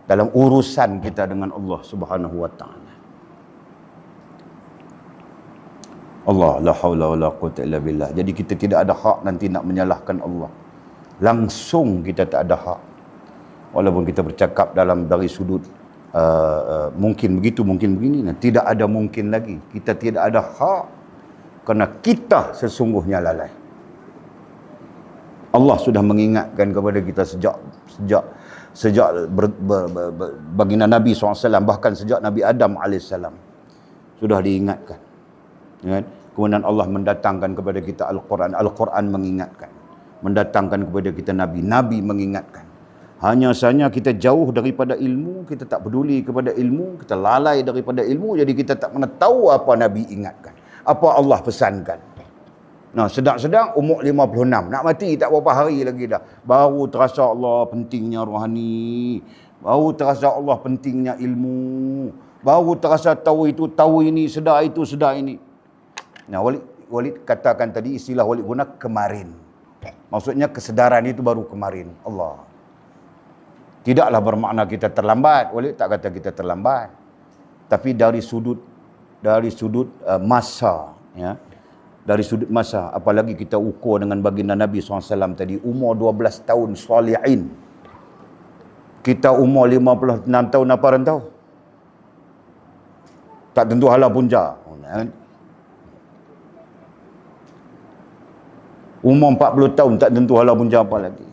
dalam urusan kita dengan Allah Subhanahu wa taala? Allah, la haula wala quwwata illa billah. Jadi kita tidak ada hak nanti nak menyalahkan Allah. Langsung kita tak ada hak. Walaupun kita bercakap dari sudut mungkin begitu, mungkin begini, tidak ada mungkin lagi. Kita tidak ada hak kerana kita sesungguhnya lalai. Allah sudah mengingatkan kepada kita sejak baginda Nabi SAW, bahkan sejak Nabi Adam AS sudah diingatkan. Kemudian Allah mendatangkan kepada kita Al-Quran. Al-Quran mengingatkan. Mendatangkan kepada kita Nabi. Nabi mengingatkan. Hanya saja kita jauh daripada ilmu, kita tak peduli kepada ilmu, kita lalai daripada ilmu, jadi kita tak pernah tahu apa Nabi ingatkan, apa Allah pesankan. Nah, sedang-sedang umur 56, nak mati tak berapa hari lagi dah, baru terasa Allah pentingnya rohani, baru terasa Allah pentingnya ilmu, baru terasa tahu itu, tahu ini, sedar itu, sedar ini. Nah, Walid katakan tadi, istilah Walid guna kemarin. Maksudnya kesedaran itu baru kemarin. Allah. Tidaklah bermakna kita terlambat. Walid tak kata kita terlambat. Tapi dari sudut masa, ya. Dari sudut masa, apalagi kita ukur dengan baginda Nabi SAW tadi, umur 12 tahun salihin. Kita umur 56 tahun, apa rantau? Tak tentu hala punca. Umur 40 tahun, tak tentu hala punca apa lagi.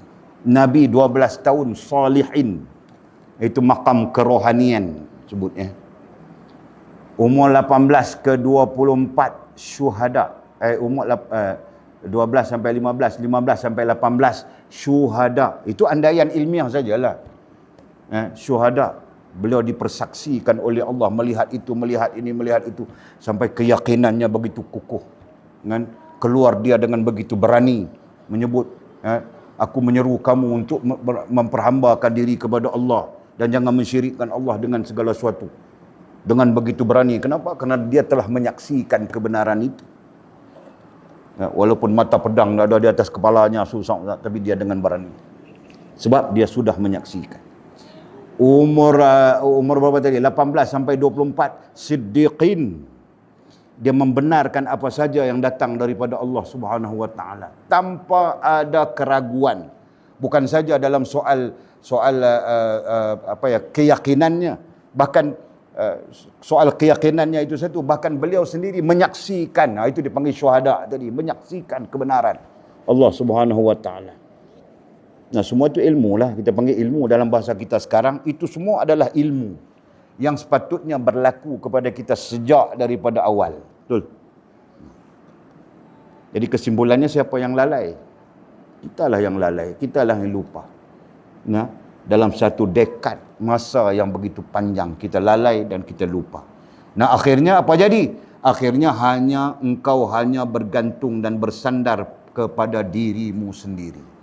Nabi 12 tahun salihin. Itu makam kerohanian sebutnya. Umur 18 ke 24 syuhada. Umur 12 sampai 15 sampai 18 syuhada. Itu andaian ilmiah sajalah. Syuhada. Beliau dipersaksikan oleh Allah, melihat itu, melihat ini, melihat itu, sampai keyakinannya begitu kukuh. Keluar dia dengan begitu berani menyebut, aku menyeru kamu untuk memperhambakan diri kepada Allah dan jangan mensyirikkan Allah dengan segala sesuatu. Dengan begitu berani. Kenapa? Kerana dia telah menyaksikan kebenaran itu. Walaupun mata pedang ada di atas kepalanya, susah, tapi dia dengan berani. Sebab dia sudah menyaksikan. Umur berapa tadi? 18 sampai 24 siddiqin. Dia membenarkan apa saja yang datang daripada Allah Subhanahu wa taala tanpa ada keraguan. Bukan saja dalam soal keyakinannya, bahkan soal keyakinannya itu satu, bahkan beliau sendiri menyaksikan. Itu dipanggil syuhada tadi, menyaksikan kebenaran Allah Subhanahu wa taala. Nah, semua itu ilmu lah, kita panggil ilmu dalam bahasa kita sekarang. Itu semua adalah ilmu yang sepatutnya berlaku kepada kita sejak daripada awal. Betul? Jadi kesimpulannya, siapa yang lalai? Kitalah yang lalai, kitalah yang lupa. Nah, dalam satu dekad masa yang begitu panjang, kita lalai dan kita lupa. Nah, akhirnya apa jadi? Akhirnya engkau hanya bergantung dan bersandar kepada dirimu sendiri.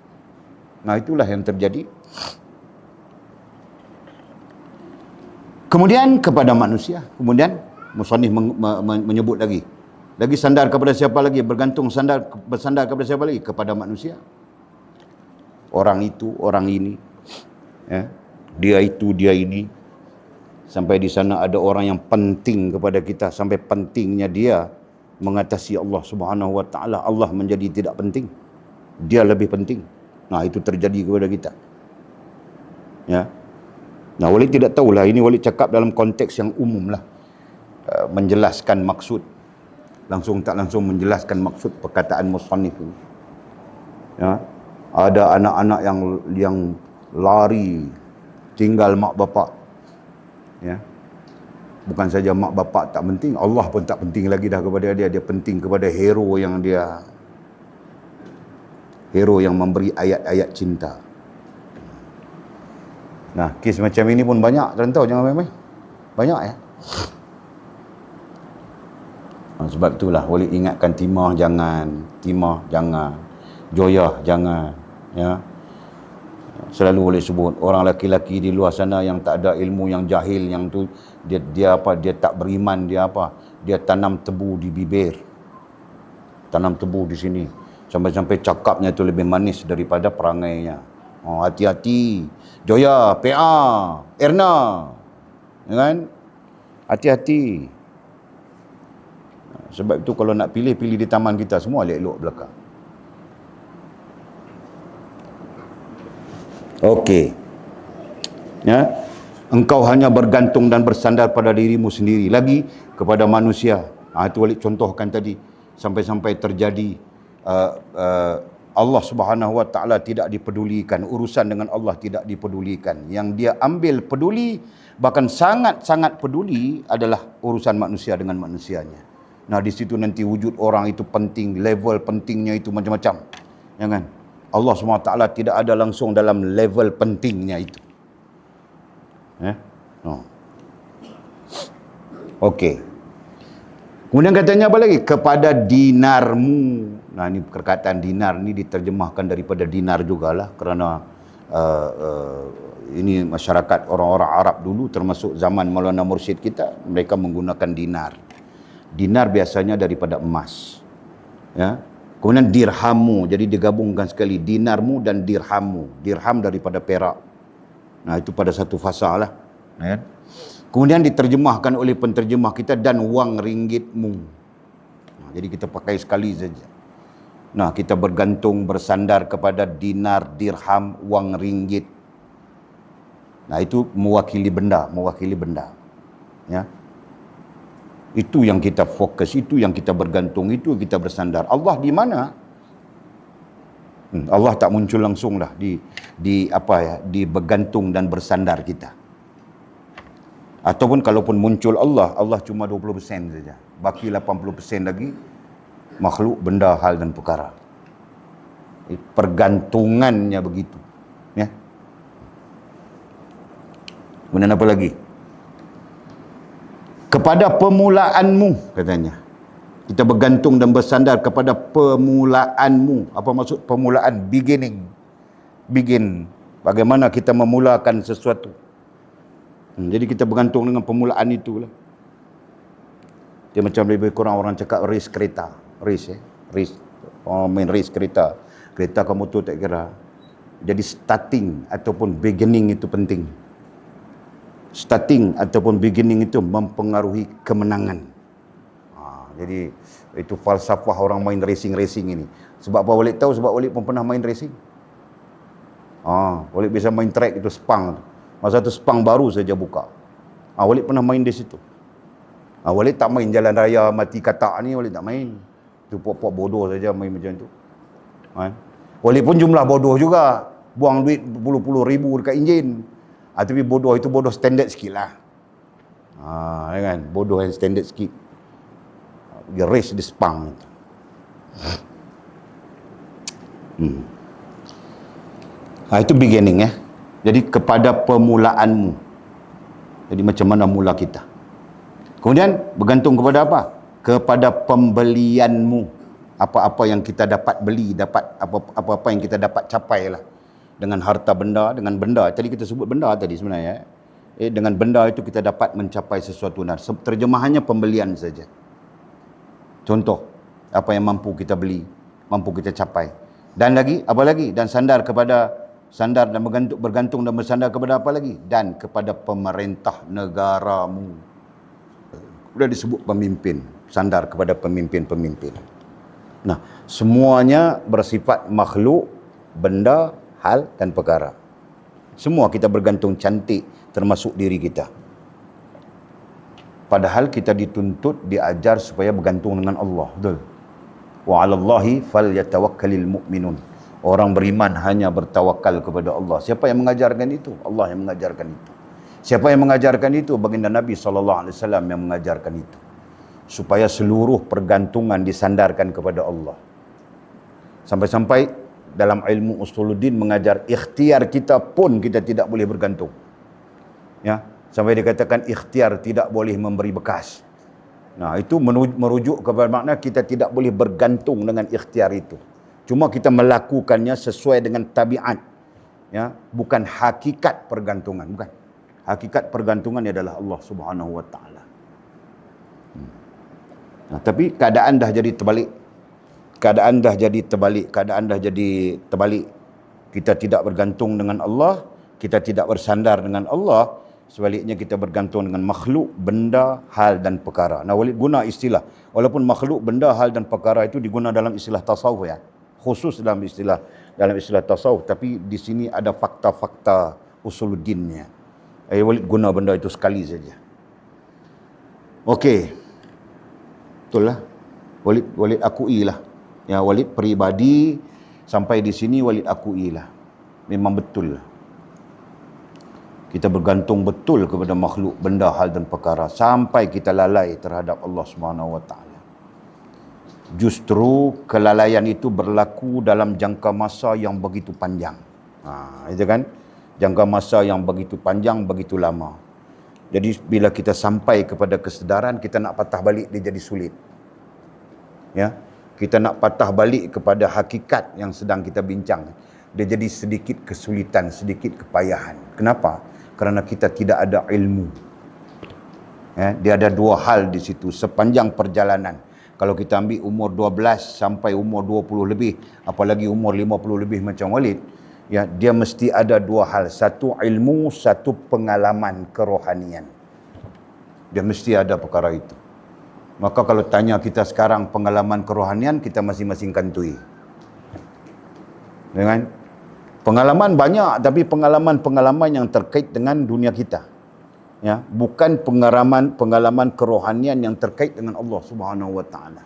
Nah, itulah yang terjadi. Kemudian kepada manusia. Kemudian musannif menyebut lagi sandar kepada siapa lagi? Bersandar kepada siapa lagi? Kepada manusia. Orang itu, orang ini. Ya. Dia itu, dia ini. Sampai di sana ada orang yang penting kepada kita, sampai pentingnya dia mengatasi Allah Subhanahu wa taala, Allah menjadi tidak penting. Dia lebih penting. Nah, itu terjadi kepada kita. Ya. Nah, Walid tidak tahulah, ini Walid cakap dalam konteks yang umum lah. Menjelaskan maksud, langsung tak langsung menjelaskan maksud perkataan musannif ini. Ya. Ada anak-anak yang lari tinggal mak bapak. Ya. Bukan saja mak bapak tak penting, Allah pun tak penting lagi dah kepada dia. Dia penting kepada hero yang memberi ayat-ayat cinta. Nah, kes macam ini pun banyak, tuan tahu, jangan main-main. Banyak ya. Sebab itulah Walid ingatkan Timah jangan, Joyah jangan, ya. Selalu boleh sebut orang laki-laki di luar sana yang tak ada ilmu, yang jahil, yang tu dia tak beriman, dia tanam tebu di bibir, tanam tebu di sini, sampai cakapnya tu lebih manis daripada perangainya. Hati-hati Joya, PA, Erna, ya kan? Hati-hati. Sebab itu kalau nak pilih di taman kita semua elok-elok belakang. Okey. Ya. Engkau hanya bergantung dan bersandar pada dirimu sendiri, lagi kepada manusia. Itu Walid contohkan tadi, sampai-sampai terjadi Allah Subhanahu wa taala tidak dipedulikan, urusan dengan Allah tidak dipedulikan. Yang dia ambil peduli, bahkan sangat-sangat peduli, adalah urusan manusia dengan manusianya. Nah, di situ nanti wujud orang itu penting, level pentingnya itu macam-macam. Ya kan? Allah SWT tidak ada langsung dalam level pentingnya itu. Okey. Kemudian katanya apa lagi? Kepada dinarmu. Nah, ini perkataan dinar ni diterjemahkan daripada dinar jugalah, kerana ini masyarakat orang-orang Arab dulu, termasuk zaman Maulana Mursyid kita, mereka menggunakan dinar. Dinar biasanya daripada emas. Ya. Kemudian dirhammu, jadi digabungkan sekali, dinarmu dan dirhammu. Dirham daripada perak. Nah, itu pada satu fasa lah. Ya. Kemudian diterjemahkan oleh penterjemah kita, dan wang ringgitmu. Nah, jadi kita pakai sekali saja. Nah, kita bergantung, bersandar kepada dinar, dirham, wang ringgit. Nah, itu mewakili benda. Ya. Itu yang kita fokus, itu yang kita bergantung, itu yang kita bersandar. Allah di mana? Allah tak muncul langsung lah di bergantung dan bersandar kita. Ataupun kalaupun muncul Allah cuma 20% saja. Baki 80% lagi makhluk, benda, hal dan perkara. Pergantungannya begitu. Ya. Kemudian apa lagi? Kepada permulaanmu, katanya. Kita bergantung dan bersandar kepada permulaanmu. Apa maksud permulaan? Beginning. Begin. Bagaimana kita memulakan sesuatu. Jadi kita bergantung dengan permulaan itulah. Dia macam lebih kurang orang cakap race kereta. Race. Orang main race kereta. Kereta kamu tu tak kira. Jadi starting ataupun beginning itu penting. Starting ataupun beginning itu mempengaruhi kemenangan. Jadi itu falsafah orang main racing ini. Sebab apa Walid tahu? Sebab Walid pun pernah main racing. Walid bisa main track itu, Sepang. Masa tu Sepang baru saja buka. Walid pernah main di situ. Walid tak main jalan raya mati katak ni, Walid tak main. Itu pok-pok bodoh saja main macam tu. Walid pun jumlah bodoh juga. Buang duit puluh-puluh ribu dekat enjin. Tapi bodoh itu bodoh standard sikit lah. Kan? Bodoh yang standard sikit. Dia race di Sepang. Itu beginning ya. Jadi kepada permulaanmu. Jadi macam mana mula kita. Kemudian bergantung kepada apa? Kepada pembelianmu. Apa-apa yang kita dapat beli, apa-apa yang kita dapat capai lah. Dengan harta benda, dengan benda. Tadi kita sebut benda tadi sebenarnya. Dengan benda itu kita dapat mencapai sesuatu. Nah, terjemahannya pembelian saja. Contoh, apa yang mampu kita beli, mampu kita capai. Dan lagi, apa lagi? Dan sandar kepada Sandar dan bergantung dan bersandar kepada apa lagi? Dan kepada pemerintah negaramu. Sudah disebut pemimpin, sandar kepada pemimpin-pemimpin. Nah, semuanya bersifat makhluk, benda, hal dan perkara. Semua kita bergantung cantik, termasuk diri kita. Padahal kita dituntut, diajar supaya bergantung dengan Allah. Betul? Wa 'alallahi falyatawakkalul mu'minun. Orang beriman hanya bertawakal kepada Allah. Siapa yang mengajarkan itu? Allah yang mengajarkan itu. Siapa yang mengajarkan itu? Baginda Nabi SAW yang mengajarkan itu. Supaya seluruh pergantungan disandarkan kepada Allah. Sampai-sampai dalam ilmu usuluddin mengajar ikhtiar kita pun kita tidak boleh bergantung. Ya, sampai dikatakan ikhtiar tidak boleh memberi bekas. Nah, itu merujuk kepada makna kita tidak boleh bergantung dengan ikhtiar itu. Cuma kita melakukannya sesuai dengan tabiat. Ya, bukan hakikat pergantungan, bukan. Hakikat pergantungan adalah Allah Subhanahu wa taala. Nah, tapi keadaan dah jadi terbalik. Keadaan dah jadi terbalik. Kita tidak bergantung dengan Allah, kita tidak bersandar dengan Allah. Sebaliknya kita bergantung dengan makhluk, benda, hal dan perkara. Nah, Walid guna istilah. Walaupun makhluk, benda, hal dan perkara itu diguna dalam istilah tasawuf ya. Khusus dalam istilah tasawuf. Tapi di sini ada fakta-fakta usuluddinnya. Walid guna benda itu sekali saja. Okey. Betul lah. Walid akui lah. Ya, Walid peribadi sampai di sini Walid akui lah. Memang betul lah. Kita bergantung betul kepada makhluk, benda, hal dan perkara sampai kita lalai terhadap Allah Subhanahu wa taala. Justru kelalaian itu berlaku dalam jangka masa yang begitu panjang. Itu kan? Jangka masa yang begitu panjang, begitu lama. Jadi bila kita sampai kepada kesedaran, kita nak patah balik dia jadi sulit. Ya. Kita nak patah balik kepada hakikat yang sedang kita bincang. Dia jadi sedikit kesulitan, sedikit kepayahan. Kenapa? Kerana kita tidak ada ilmu. Ya, dia ada dua hal di situ sepanjang perjalanan. Kalau kita ambil umur 12 sampai umur 20 lebih, apalagi umur 50 lebih macam Walid, ya, dia mesti ada dua hal. Satu ilmu, satu pengalaman kerohanian. Dia mesti ada perkara itu. Maka kalau tanya kita sekarang pengalaman kerohanian, kita masing-masing kantui. Dengan pengalaman banyak, tapi pengalaman-pengalaman yang terkait dengan dunia kita. Ya, bukan pengalaman kerohanian yang terkait dengan Allah Subhanahu wa taala.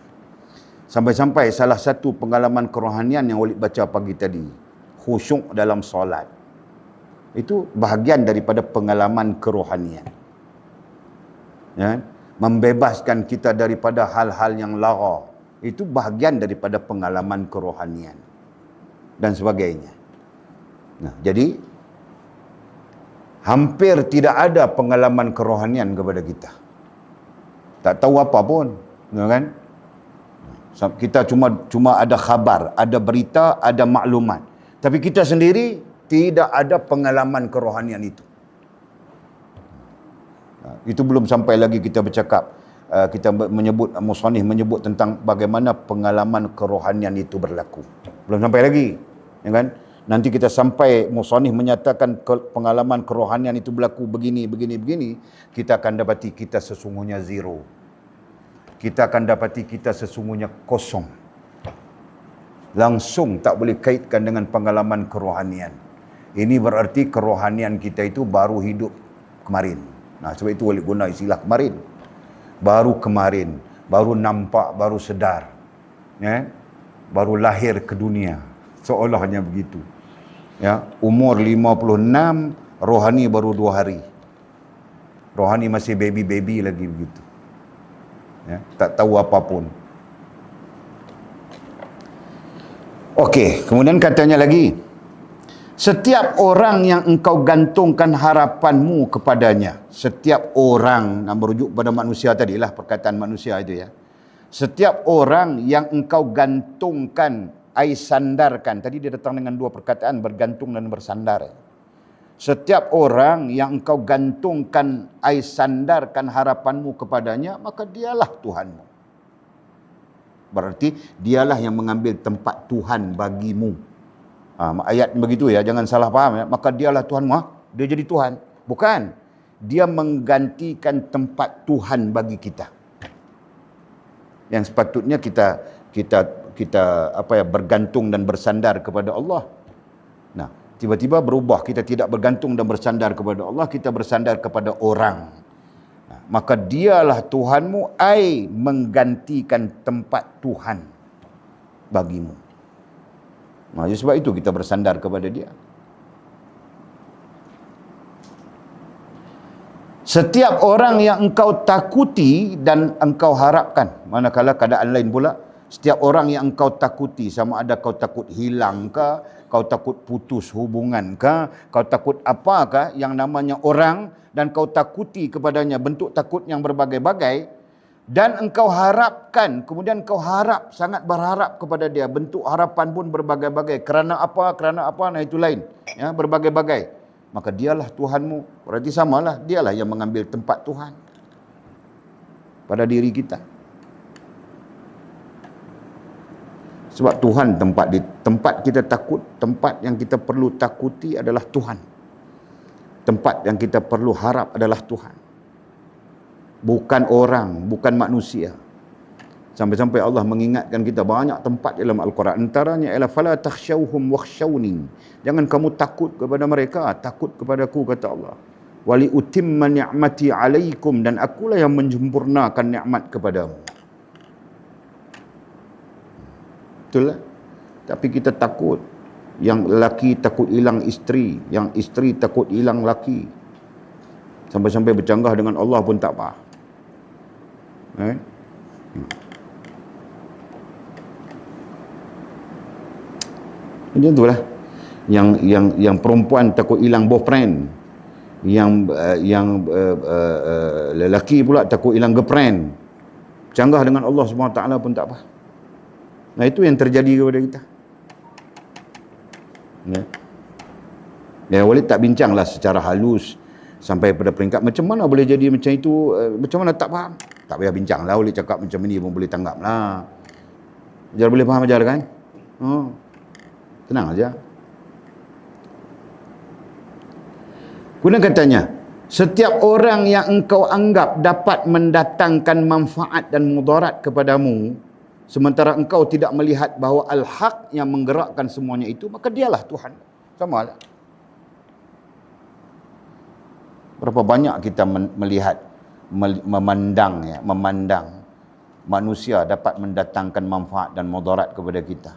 Sampai-sampai salah satu pengalaman kerohanian yang Walid baca pagi tadi, khusyuk dalam solat. Itu bahagian daripada pengalaman kerohanian. Ya, membebaskan kita daripada hal-hal yang lara. Itu bahagian daripada pengalaman kerohanian dan sebagainya. Nah, jadi hampir tidak ada pengalaman kerohanian kepada kita. Tak tahu apa pun, kan? Kita cuma ada khabar, ada berita, ada maklumat. Tapi kita sendiri tidak ada pengalaman kerohanian itu. Itu belum sampai lagi kita bercakap, kita musannif menyebut tentang bagaimana pengalaman kerohanian itu berlaku. Belum sampai lagi, ya kan? Nanti kita sampai musannif menyatakan pengalaman kerohanian itu berlaku begini, kita akan dapati kita sesungguhnya zero. Kita akan dapati kita sesungguhnya kosong. Langsung tak boleh kaitkan dengan pengalaman kerohanian. Ini berarti kerohanian kita itu baru hidup kemarin. Nah, sebab itu Walid guna istilah kemarin. Baru kemarin, baru nampak, baru sedar. Ya? Baru lahir ke dunia. Seolahnya begitu. Ya, umur 56, rohani baru 2 hari. Rohani masih baby-baby lagi begitu. Ya, tak tahu apapun. Okey, kemudian katanya lagi, setiap orang yang engkau gantungkan harapanmu kepadanya, setiap orang, merujuk pada manusia tadilah, perkataan manusia itu ya. Setiap orang yang engkau gantungkan, sandarkan. Tadi dia datang dengan dua perkataan, bergantung dan bersandar. Setiap orang yang engkau gantungkan, sandarkan harapanmu kepadanya, maka dialah Tuhanmu. Berarti dialah yang mengambil tempat Tuhan bagimu. Ayat begitu ya, jangan salah faham ya. Maka dialah Tuhanmu, dia jadi Tuhan. Bukan. Dia menggantikan tempat Tuhan bagi kita. Yang sepatutnya kita bergantung dan bersandar kepada Allah. Nah, tiba-tiba berubah, kita tidak bergantung dan bersandar kepada Allah, kita bersandar kepada orang. Nah, maka dialah Tuhanmu, ai menggantikan tempat Tuhan bagimu. Nah, sebab itu kita bersandar kepada dia. Setiap orang yang engkau takuti dan engkau harapkan, manakala keadaan lain pula, setiap orang yang engkau takuti, sama ada kau takut hilang ke, kau takut putus hubungan ke, kau takut apakah yang namanya orang, dan kau takuti kepadanya, bentuk takut yang berbagai-bagai, dan engkau harapkan, kemudian kau harap, sangat berharap kepada dia, bentuk harapan pun berbagai-bagai, kerana apa, nah itu lain, ya, berbagai-bagai. Maka dialah Tuhanmu. Berarti samalah, dialah yang mengambil tempat Tuhan pada diri kita. Sebab Tuhan tempat kita takut, tempat yang kita perlu takuti adalah Tuhan. Tempat yang kita perlu harap adalah Tuhan. Bukan orang, bukan manusia. Sampai-sampai Allah mengingatkan kita banyak tempat dalam Al-Quran. Antaranya ialah fala takhshawhum wakhshawni. Jangan kamu takut kepada mereka, takut kepadaku, kata Allah. Wali utimma ni'mati alaikum, dan akulah yang menyempurnakan nikmat kepadamu. Betul lah? Tapi kita takut. Yang lelaki takut hilang isteri, yang isteri takut hilang lelaki. Sampai-sampai bercanggah dengan Allah pun tak apa. Macam itulah. Yang perempuan takut hilang boyfriend, yang lelaki pula takut hilang girlfriend. Canggah dengan Allah SWT pun tak apa. Nah, itu yang terjadi kepada kita. Ya, Walid tak bincanglah secara halus sampai pada peringkat macam mana boleh jadi macam itu, macam mana tak faham. Tak payah bincang lah, boleh cakap macam ini pun boleh tanggap lah. Ajar boleh faham ajar kan? Tenang aja. Kemudian katanya, setiap orang yang engkau anggap dapat mendatangkan manfaat dan mudarat kepadamu, sementara engkau tidak melihat bahawa al-haq yang menggerakkan semuanya itu, maka dialah Tuhan. Sama lah. Berapa banyak kita melihat, memandang manusia dapat mendatangkan manfaat dan mudarat kepada kita.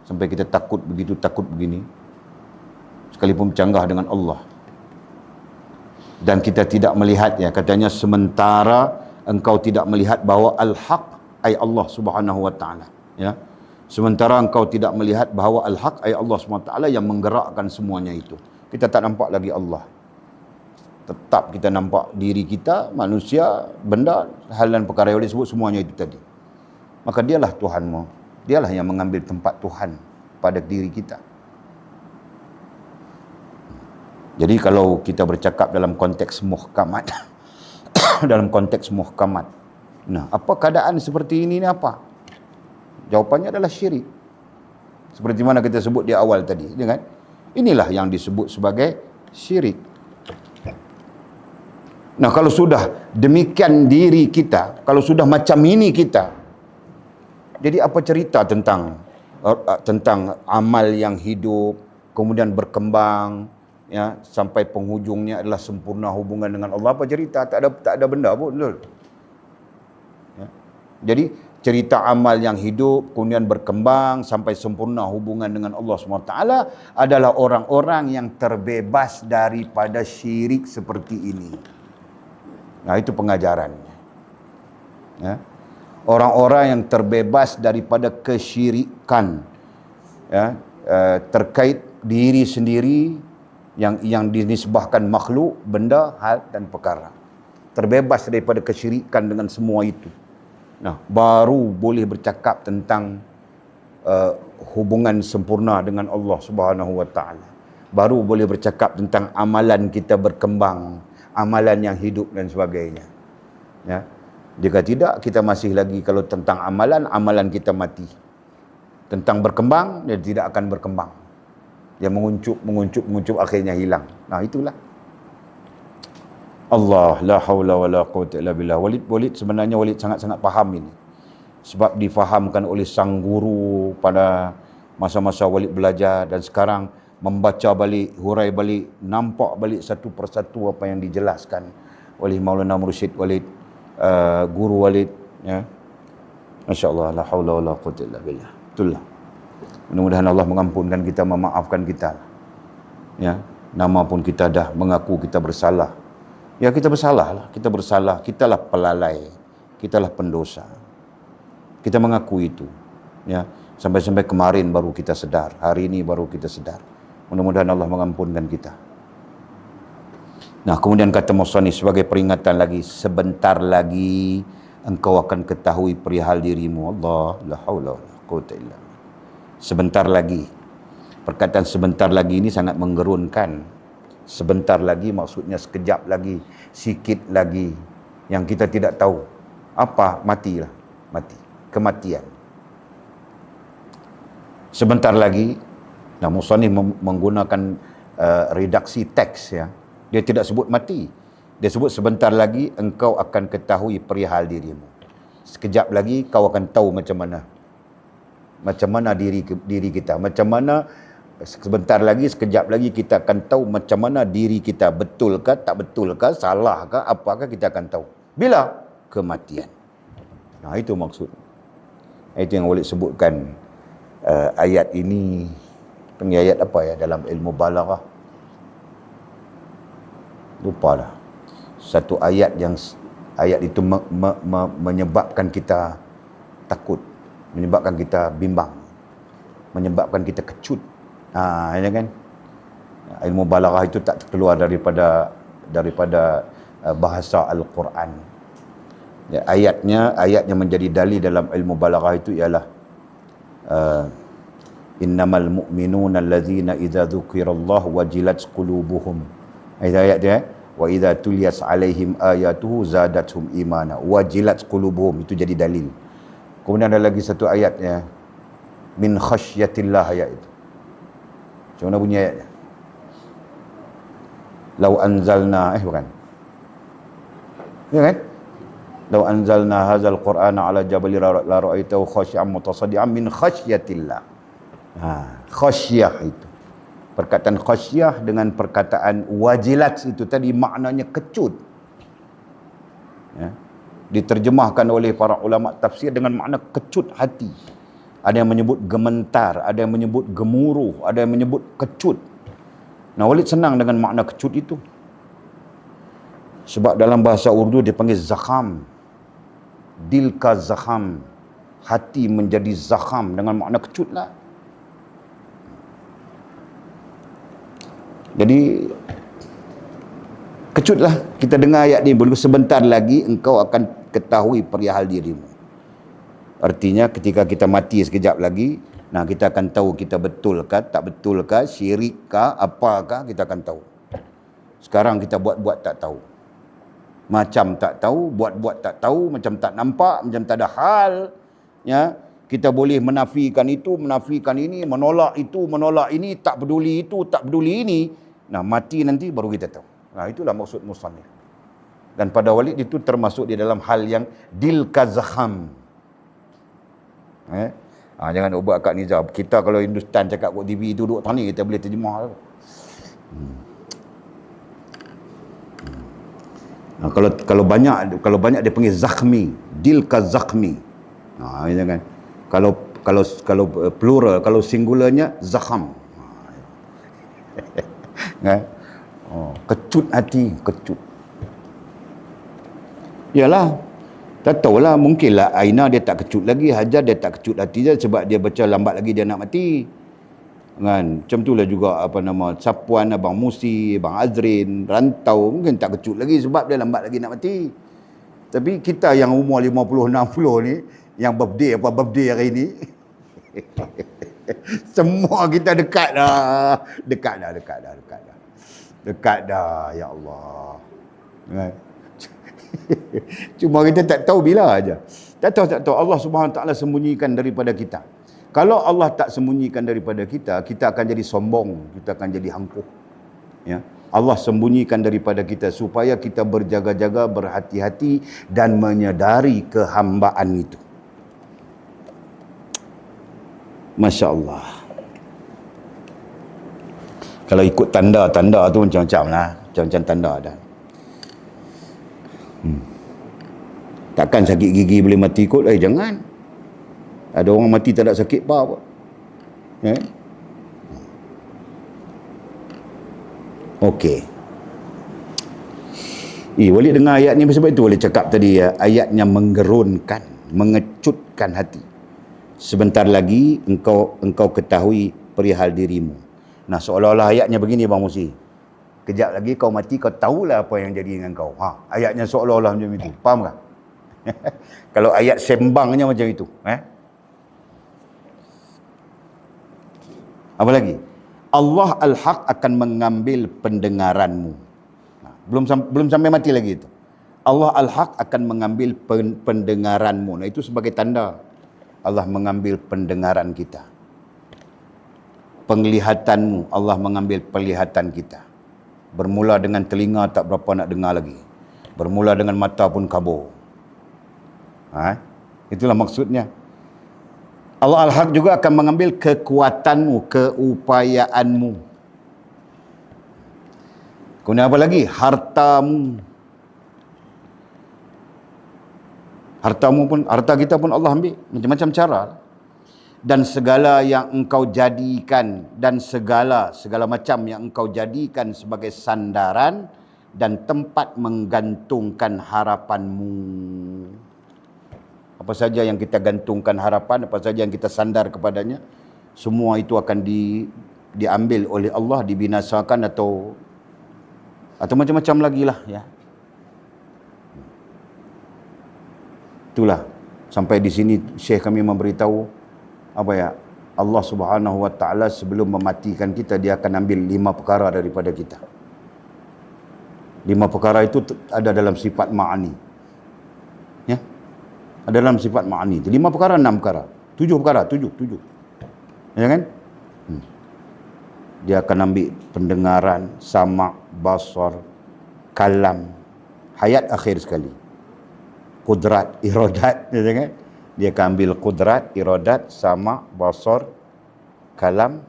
Sampai kita takut begitu, takut begini. Sekalipun bercanggah dengan Allah. Dan kita tidak melihatnya. Katanya sementara engkau tidak melihat bahawa al-haq ay Allah Subhanahu wa taala, ya. Sementara engkau tidak melihat bahawa al-haq ay Allah Subhanahu wa taala yang menggerakkan semuanya itu. Kita tak nampak lagi Allah. Tetap kita nampak diri kita, manusia, benda, hal dan perkara yang disebut semuanya itu tadi. Maka dialah Tuhanmu. Dialah yang mengambil tempat Tuhan pada diri kita. Jadi kalau kita bercakap dalam konteks muhkamat, dalam konteks muhkamat, nah, apa keadaan seperti ini ni apa? Jawapannya adalah syirik. Seperti mana kita sebut di awal tadi, kan? Inilah yang disebut sebagai syirik. Nah, kalau sudah demikian diri kita, kalau sudah macam ini kita, jadi apa cerita tentang amal yang hidup, kemudian berkembang, ya, sampai penghujungnya adalah sempurna hubungan dengan Allah? Apa cerita? Tak ada benda pun, betul? Ya. Jadi cerita amal yang hidup, kemudian berkembang sampai sempurna hubungan dengan Allah SWT adalah orang-orang yang terbebas daripada syirik seperti ini. Nah, itu pengajarannya. Ya. Orang-orang yang terbebas daripada kesyirikan, ya, terkait diri sendiri yang dinisbahkan makhluk, benda, hal dan perkara. Terbebas daripada kesyirikan dengan semua itu. Nah, baru boleh bercakap tentang hubungan sempurna dengan Allah Subhanahu wa taala. Baru boleh bercakap tentang amalan kita berkembang, amalan yang hidup dan sebagainya. Ya. Jika tidak, kita masih lagi kalau tentang amalan kita mati. Tentang berkembang, dia tidak akan berkembang. Dia menguncup, akhirnya hilang. Nah, itulah. Allah, la haula wala quwwata illa billah. Walid sebenarnya Walid sangat-sangat faham ini. Sebab difahamkan oleh sang guru pada masa-masa Walid belajar, dan sekarang membaca balik, hurai balik, nampak balik satu persatu apa yang dijelaskan oleh Maulana Mursyid Walid, guru Walid, ya. Masya-Allah, la haula wala quwwata illa billah. Itulah. Mudah-mudahan Allah mengampunkan kita, memaafkan kita. Ya, nama pun kita dah mengaku kita bersalah. Ya, kita bersalah lah, kita bersalah, kitalah pelalai, kitalah pendosa. Kita mengaku itu, ya. Sampai-sampai kemarin baru kita sedar, hari ini baru kita sedar. Mudah-mudahan Allah mengampunkan kita. Nah, kemudian kata musannif sebagai peringatan lagi, sebentar lagi engkau akan ketahui perihal dirimu. Allah, la haula wala quwwata illa billah. Sebentar lagi. Perkataan sebentar lagi ini sangat menggerunkan. Sebentar lagi maksudnya sekejap lagi, sikit lagi, yang kita tidak tahu. Apa? Matilah. Mati. Kematian. Sebentar lagi, nah musannif menggunakan redaksi teks, ya. Dia tidak sebut mati. Dia sebut sebentar lagi engkau akan ketahui perihal dirimu. Sekejap lagi kau akan tahu macam mana diri kita, macam mana sebentar lagi, sekejap lagi kita akan tahu macam mana diri kita, betulkah, tak betulkah, salahkah, apakah, kita akan tahu. Bila? Kematian. Nah, itu maksud. Itu yang Walid sebutkan. Ayat ini, ayat apa ya dalam ilmu balaghah? Lupa dah. Satu ayat yang itu menyebabkan kita takut, menyebabkan kita bimbang, menyebabkan kita kecut. Ya kan? Ilmu balaghah itu tak keluar daripada bahasa Al-Quran. Ya, ayatnya menjadi dalil dalam ilmu balaghah itu ialah innamal mu'minuna allazina idza dzukirallahu wajilat qulubuhum. Ayat dia, wa idza tuliyat alaihim ayatuhu zadatuhum imana wajilat qulubuhum, itu jadi dalil. Kemudian ada lagi satu ayat, ya, min khasyatillah, ayat itu. Macam mana bunyi ayatnya? Lau anzalna, bukan. Ya kan? Lau anzalna hadzal qur'ana ala jabali la ra'aitahu khashi'an mutasaddian min khasyatillah. Khasyah itu. Perkataan khasyah dengan perkataan wajilat itu tadi maknanya kecut. Ya. Diterjemahkan oleh para ulama tafsir dengan makna kecut hati. Ada yang menyebut gementar, ada yang menyebut gemuruh, ada yang menyebut kecut. Nah, Walid senang dengan makna kecut itu. Sebab dalam bahasa Urdu dia panggil zakham. Dilka zakham. Hati menjadi zakham dengan makna kecut lah. Jadi kecutlah kita dengar ayat ni, sebentar lagi engkau akan ketahui perihal dirimu. Artinya ketika kita mati sekejap lagi, nah kita akan tahu kita betulkah, tak betulkah, syirikkah, apakah, kita akan tahu. Sekarang kita buat-buat tak tahu. Macam tak tahu, buat-buat tak tahu, macam tak nampak, macam tak ada hal, ya. Kita boleh menafikan itu, menafikan ini, menolak itu, menolak ini, tak peduli itu, tak peduli ini. Nah, mati nanti baru kita tahu. Nah, itulah maksud musannif. Dan pada Walid itu termasuk di dalam hal yang dilkazakham. Jangan ubah Kak Nizam. Kita kalau Hindustan cakap kat TV itu duduk tani, kita boleh terjemah. Nah, kalau banyak dia panggil zakhmi, dilkazakhmi. Nah, kan. Kalau plural, kalau singularnya zakham. Kecut hati, kecut. Yalah, tak tahulah, mungkinlah Aina dia tak kecut lagi, Hajar dia tak kecut hati je sebab dia baca lambat lagi dia nak mati. Kan? Macam itulah juga Sapuan, Abang Musi, Abang Azrin, Rantau mungkin tak kecut lagi sebab dia lambat lagi nak mati. Tapi kita yang umur 50 60 ni, yang birthday hari ni semua kita dekat dah. Dekat dah, ya Allah. Cuma kita tak tahu bila aja. Tak tahu. Allah Subhanahu Wa Taala sembunyikan daripada kita. Kalau Allah tak sembunyikan daripada kita, kita akan jadi sombong, kita akan jadi angkuh. Ya. Allah sembunyikan daripada kita supaya kita berjaga-jaga, berhati-hati dan menyedari kehambaan itu. Masya Allah. Kalau ikut tanda-tanda tu macam-macam lah. Macam-macam tanda dah. Takkan sakit gigi boleh mati ikut? Jangan. Ada orang mati tak ada sakit apa. Okey. Boleh dengar ayat ni, sebab itu boleh cakap tadi, ayatnya menggerunkan, mengecutkan hati. Sebentar lagi engkau ketahui perihal dirimu. Nah, seolah-olah ayatnya begini Bang Musi. Kejap lagi kau mati, kau tahulah apa yang jadi dengan kau. Ayatnya seolah-olah macam itu. Faham tak? Kalau ayat sembangnya macam itu. Apa lagi? Allah Al-Haq akan mengambil pendengaranmu. Belum sampai mati lagi itu. Allah Al-Haq akan mengambil pendengaranmu. Nah, itu sebagai tanda Allah mengambil pendengaran kita. Penglihatanmu, Allah mengambil penglihatan kita. Bermula dengan telinga tak berapa nak dengar lagi. Bermula dengan mata pun kabur. Itulah maksudnya. Allah Al-Haq juga akan mengambil kekuatanmu, keupayaanmu. Kemudian apa lagi? Hartamu. Harta kita pun Allah ambil. Macam-macam cara. Dan segala yang engkau jadikan, dan segala macam yang engkau jadikan sebagai sandaran dan tempat menggantungkan harapanmu. Apa saja yang kita gantungkan harapan, apa saja yang kita sandar kepadanya, semua itu akan diambil oleh Allah, dibinasakan atau macam-macam lagi lah. Ya. Itulah. Sampai di sini Syekh kami memberitahu, Allah Subhanahu Wa Taala sebelum mematikan kita, dia akan ambil 5 perkara daripada kita. 5 perkara itu ada dalam sifat ma'ani. Ya. Ada dalam sifat ma'ani. 5 perkara, 6 perkara. 7 perkara, 7. Ya kan? Dia akan ambil pendengaran, sama', basar, kalam, hayat akhir sekali. Kudrat, iradat, ya kan? Dia akan ambil kudrat, iradat, sama', basar, kalam,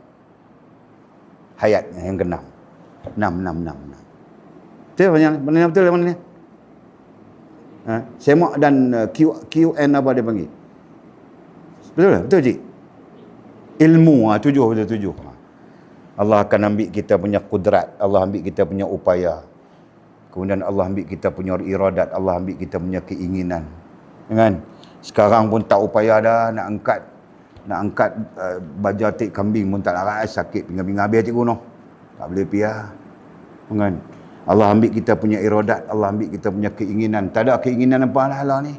hayat yang ke-6. 6. Betul mana betul mana ni? Semak dan QN apa dia panggil? Betul cik? Ilmu 7 betul 7. Allah akan ambil kita punya kudrat, Allah ambil kita punya upaya. Kemudian Allah ambil kita punya iradat, Allah ambil kita punya keinginan. Kan? Sekarang pun tak upaya dah nak angkat baja tik kambing pun tak larat, sakit pinggang-pinggang habis cikgu noh. Tak boleh piah. Kan? Allah ambil kita punya iradat, Allah ambil kita punya keinginan. Tak ada keinginan apa lah ni.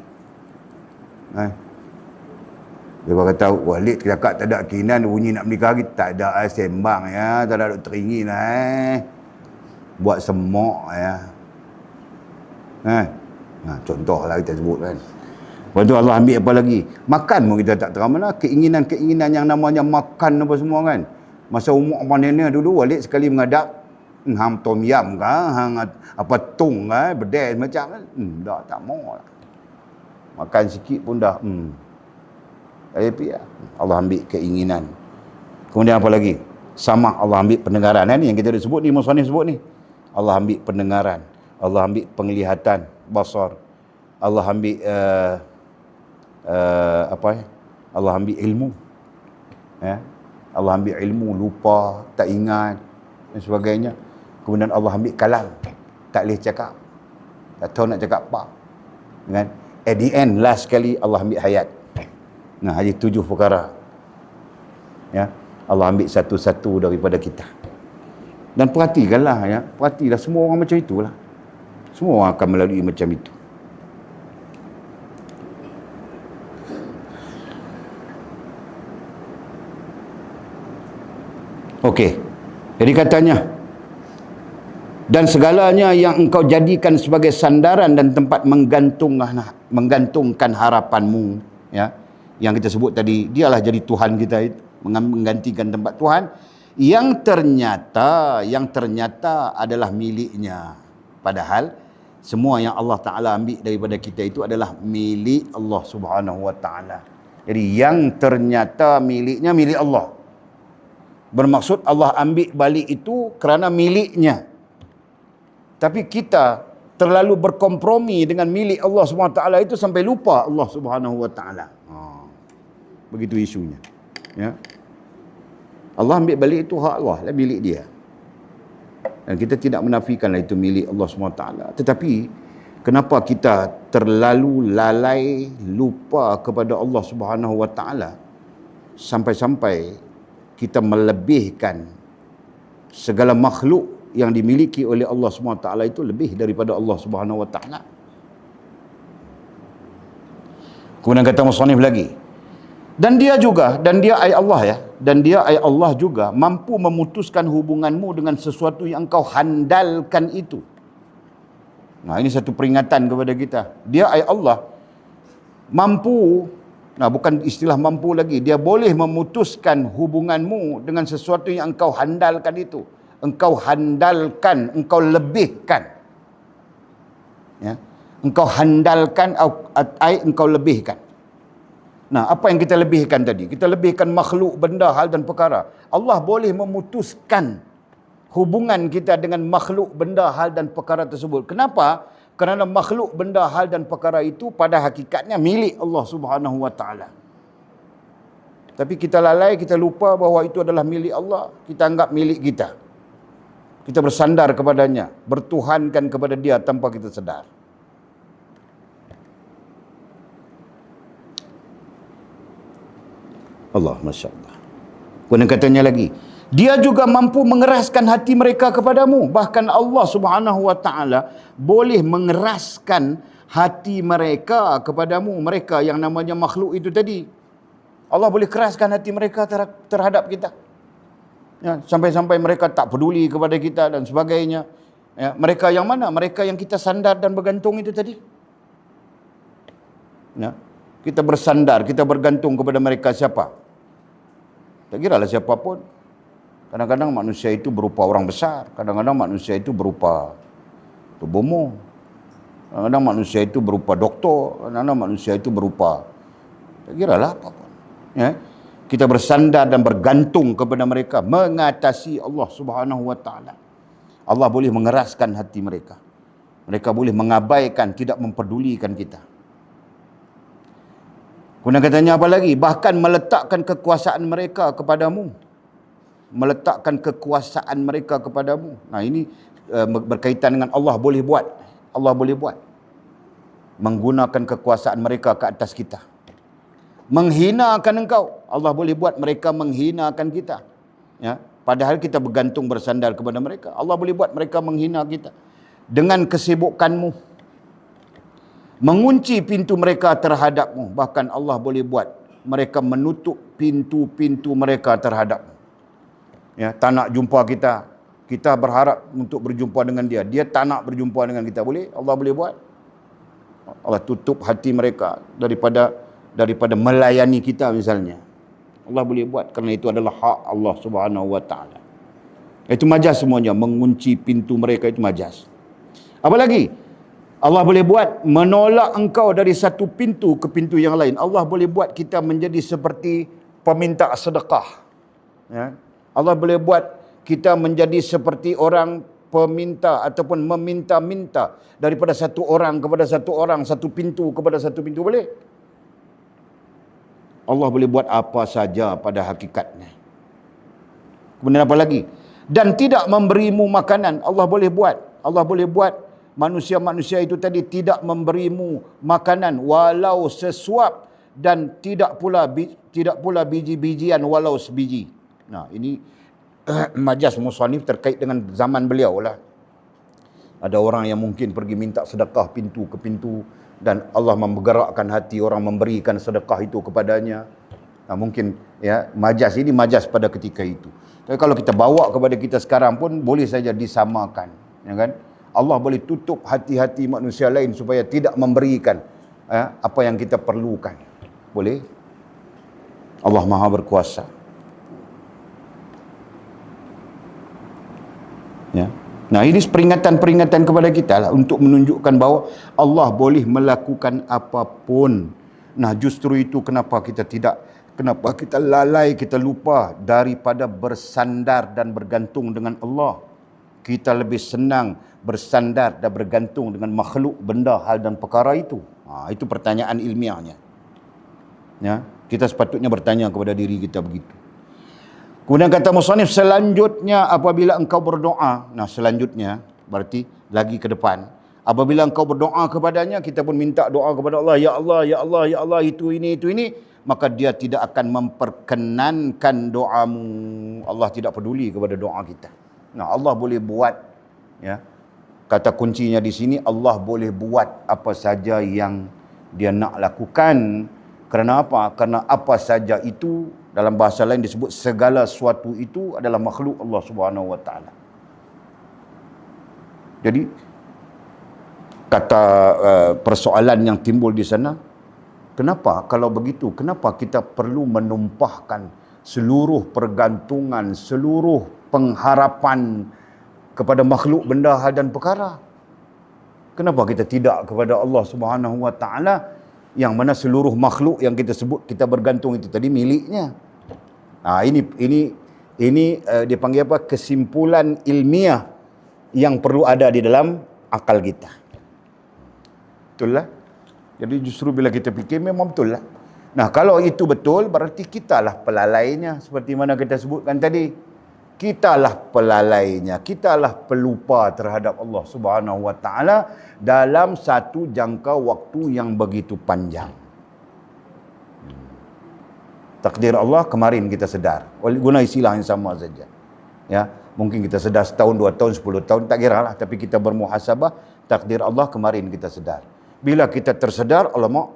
Dia kata, Walid cakap tak ada keinginan, bunyi nak menikah lagi. Tak ada sembang ya, tak ada duk teringin buat semok ya. Contohlah kita sebut kan. Lepas tu Allah ambil apa lagi? Makan pun kita tak terang mana. Keinginan yang namanya makan apa semua kan. Masa umur nenek dulu, Walid sekali menghadap hang tom yam ke, hang apa tung ke, bedai macam kan. Dah tak mau lah. Makan sikit pun dah Allah ambil keinginan. Kemudian apa lagi? Sama Allah ambil pendengaran ni yang kita dah sebut ni, musannif sebut ni. Allah ambil pendengaran, Allah ambil penglihatan, basar. Allah ambil Allah ambil ilmu. Ya. Allah ambil ilmu, lupa, tak ingat dan sebagainya. Kemudian Allah ambil kalam, tak boleh cakap, tak tahu nak cakap apa. Kan? At the end, last sekali Allah ambil hayat. Nah, ada 7 perkara. Ya, Allah ambil satu-satu daripada kita. Dan perhatikanlah ya, perhatilah semua orang macam itulah. Semua orang akan melalui macam itu. Okey. Jadi katanya, dan segalanya yang engkau jadikan sebagai sandaran dan tempat menggantungkan harapanmu, ya, yang kita sebut tadi, dialah jadi Tuhan kita itu, menggantikan tempat Tuhan yang ternyata adalah miliknya. Padahal semua yang Allah Ta'ala ambil daripada kita itu adalah milik Allah Subhanahu Wa Ta'ala. Jadi yang ternyata miliknya milik Allah. Bermaksud Allah ambil balik itu kerana miliknya. Tapi kita terlalu berkompromi dengan milik Allah Subhanahu Wa Ta'ala itu sampai lupa Allah Subhanahu Wa Ta'ala. Begitu isunya. Ya. Allah ambil balik itu hak Allah, lah, milik dia. Dan kita tidak menafikanlah itu milik Allah SWT. Tetapi kenapa kita terlalu lalai, lupa kepada Allah Subhanahu Wa Ta'ala sampai-sampai kita melebihkan segala makhluk yang dimiliki oleh Allah SWT itu lebih daripada Allah Subhanahu Wa Ta'ala. Kemudian kata musannif lagi, dan dia ai Allah ya, dan dia ai Allah juga mampu memutuskan hubunganmu dengan sesuatu yang engkau handalkan itu. Nah, ini satu peringatan kepada kita. Dia ai Allah mampu, nah bukan istilah mampu lagi, dia boleh memutuskan hubunganmu dengan sesuatu yang engkau handalkan itu. Engkau handalkan, engkau lebihkan. Ya. Engkau handalkan, engkau lebihkan. Nah, apa yang kita lebihkan tadi? Kita lebihkan makhluk, benda, hal dan perkara. Allah boleh memutuskan hubungan kita dengan makhluk, benda, hal dan perkara tersebut. Kenapa? Kerana makhluk, benda, hal dan perkara itu pada hakikatnya milik Allah Subhanahu Wa Ta'ala. Tapi kita lalai, kita lupa bahawa itu adalah milik Allah. Kita anggap milik kita. Kita bersandar kepadanya, bertuhankan kepada dia tanpa kita sedar. Allah, Masya Allah. Kemudian katanya lagi, dia juga mampu mengeraskan hati mereka kepadamu. Bahkan Allah Subhanahu Wa Ta'ala boleh mengeraskan hati mereka kepadamu. Mereka yang namanya makhluk itu tadi. Allah boleh keraskan hati mereka terhadap kita. Ya, sampai-sampai mereka tak peduli kepada kita dan sebagainya. Ya, mereka yang mana? Mereka yang kita sandar dan bergantung itu tadi. Ya. Kita bersandar, kita bergantung kepada mereka siapa? Tak kira lah siapapun. Kadang-kadang manusia itu berupa orang besar. Kadang-kadang manusia itu berupa bomo. Kadang-kadang manusia itu berupa doktor. Kadang-kadang manusia itu berupa, tak kira lah apapun. Ya? Kita bersandar dan bergantung kepada mereka. Mengatasi Allah Subhanahu Wa Ta'ala. Allah boleh mengeraskan hati mereka. Mereka boleh mengabaikan, tidak mempedulikan kita. Kemudian katanya apa lagi? Bahkan meletakkan kekuasaan mereka kepadamu. Meletakkan kekuasaan mereka kepadamu. Nah, ini berkaitan dengan Allah boleh buat. Allah boleh buat. Menggunakan kekuasaan mereka ke atas kita. Menghinakan engkau. Allah boleh buat mereka menghinakan kita. Ya, padahal kita bergantung bersandar kepada mereka. Allah boleh buat mereka menghina kita. Dengan kesibukanmu. Mengunci pintu mereka terhadapmu. Bahkan Allah boleh buat mereka menutup pintu-pintu mereka terhadapmu. Ya, tak nak jumpa kita. Kita berharap untuk berjumpa dengan dia. Dia tak nak berjumpa dengan kita. Boleh? Allah boleh buat. Allah tutup hati mereka daripada melayani kita misalnya. Allah boleh buat kerana itu adalah hak Allah Subhanahu Wa Ta'ala. Itu majas semuanya. Mengunci pintu mereka itu majas. Apa lagi? Allah boleh buat menolak engkau dari satu pintu ke pintu yang lain. Allah boleh buat kita menjadi seperti peminta sedekah. Ya. Allah boleh buat kita menjadi seperti orang peminta ataupun meminta-minta daripada satu orang kepada satu orang, satu pintu kepada satu pintu. Boleh? Allah boleh buat apa saja pada hakikatnya. Kemudian apa lagi? Dan tidak memberimu makanan. Allah boleh buat. Allah boleh buat manusia-manusia itu tadi tidak memberimu makanan walau sesuap dan tidak pula biji-bijian walau sebiji. Nah, ini majas musannif terkait dengan zaman beliau lah. Ada orang yang mungkin pergi minta sedekah pintu ke pintu dan Allah menggerakkan hati orang memberikan sedekah itu kepadanya. Nah, mungkin ya majas ini majas pada ketika itu. Tapi kalau kita bawa kepada kita sekarang pun boleh saja disamakan, ya kan? Allah boleh tutup hati-hati manusia lain supaya tidak memberikan apa yang kita perlukan. Boleh? Allah Maha berkuasa. Ya. Nah, ini peringatan-peringatan kepada kita lah untuk menunjukkan bahawa Allah boleh melakukan apapun. Nah, justru itu kenapa kita lalai, kita lupa daripada bersandar dan bergantung dengan Allah. Kita lebih senang bersandar dan bergantung dengan makhluk, benda, hal dan perkara itu. Itu pertanyaan ilmiahnya. Ya, kita sepatutnya bertanya kepada diri kita begitu. Kemudian kata musannif, selanjutnya apabila engkau berdoa, nah selanjutnya berarti lagi ke depan, apabila engkau berdoa kepadanya, kita pun minta doa kepada Allah, ya Allah, ya Allah, ya Allah, itu ini, maka dia tidak akan memperkenankan doamu. Allah tidak peduli kepada doa kita. Nah, Allah boleh buat, ya. Kata kuncinya di sini, Allah boleh buat apa saja yang dia nak lakukan. Kerana apa? Kerana apa saja itu, dalam bahasa lain disebut segala sesuatu itu adalah makhluk Allah Subhanahu Wa Taala. Jadi kata persoalan yang timbul di sana, kenapa kalau begitu, kenapa kita perlu menumpahkan seluruh pergantungan, seluruh pengharapan kepada makhluk, benda, hal dan perkara? Kenapa kita tidak kepada Allah Subhanahu Wa Taala, yang mana seluruh makhluk yang kita sebut kita bergantung itu tadi miliknya? Ini dipanggil apa? Kesimpulan ilmiah yang perlu ada di dalam akal kita. Betul lah. Jadi justru bila kita fikir memang betul lah. Nah, kalau itu betul, berarti kitalah pelalainya. Seperti mana kita sebutkan tadi, kitalah pelalainya, kitalah pelupa terhadap Allah Subhanahu Wa Taala dalam satu jangka waktu yang begitu panjang. Takdir Allah kemarin kita sedar, guna istilah yang sama saja. Ya, mungkin kita sedar setahun, 2 tahun, 10 tahun, tak kira lah. Tapi kita bermuhasabah, takdir Allah kemarin kita sedar. Bila kita tersedar, alamak,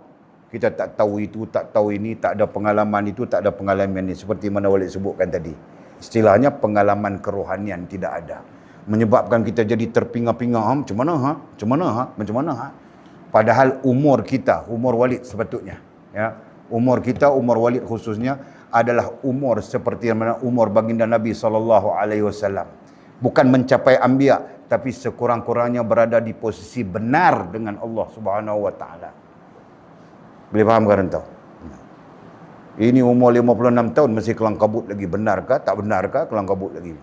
kita tak tahu itu, tak tahu ini, tak ada pengalaman itu, tak ada pengalaman ini. Seperti mana Walid sebutkan tadi. Istilahnya pengalaman kerohanian tidak ada. Menyebabkan kita jadi terpinga-pinga, macam mana? Padahal umur kita, umur Walid sepatutnya, ya, umur kita, umur Walid khususnya adalah umur seperti mana umur baginda Nabi SAW. Bukan mencapai anbiya, tapi sekurang-kurangnya berada di posisi benar dengan Allah Subhanahu Wa Taala. Boleh faham kan entah? Ini umur 56 tahun masih kelang kabut lagi. Benarkah? Tak benarkah? Kelang kabut lagi.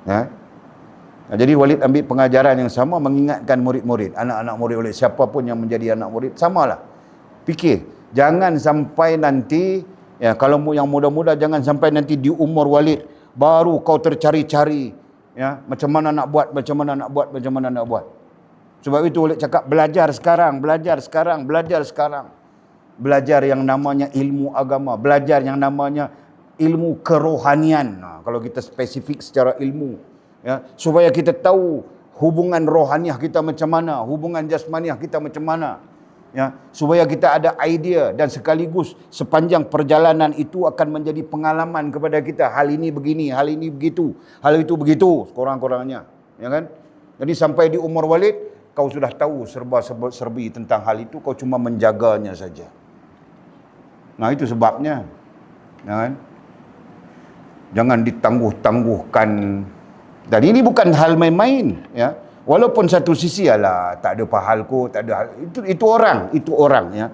Nah, jadi Walid ambil pengajaran yang sama, mengingatkan murid-murid, anak-anak murid Walid, siapa pun yang menjadi anak murid, samalah. Fikir, jangan sampai nanti, ya, kalau yang muda-muda, jangan sampai nanti di umur Walid baru kau tercari-cari, ya, macam mana nak buat. Sebab itu Walid cakap, belajar sekarang. Belajar yang namanya ilmu agama, belajar yang namanya ilmu kerohanian. Kalau kita spesifik secara ilmu, ya, supaya kita tahu hubungan rohaniah kita macam mana, hubungan jasmaniah kita macam mana, ya, supaya kita ada idea, dan sekaligus sepanjang perjalanan itu akan menjadi pengalaman kepada kita. Hal ini begini, hal ini begitu, hal itu begitu, sekurang-kurangnya, ya kan? Jadi sampai di umur Walid, kau sudah tahu serba-serbi tentang hal itu, kau cuma menjaganya saja. Nah, itu sebabnya, ya kan? Jangan ditangguh-tangguhkan. Dan ini bukan hal main-main, ya. Walaupun satu sisi, alah, tak ada pahalku, tak ada hal. Itu orang, ya.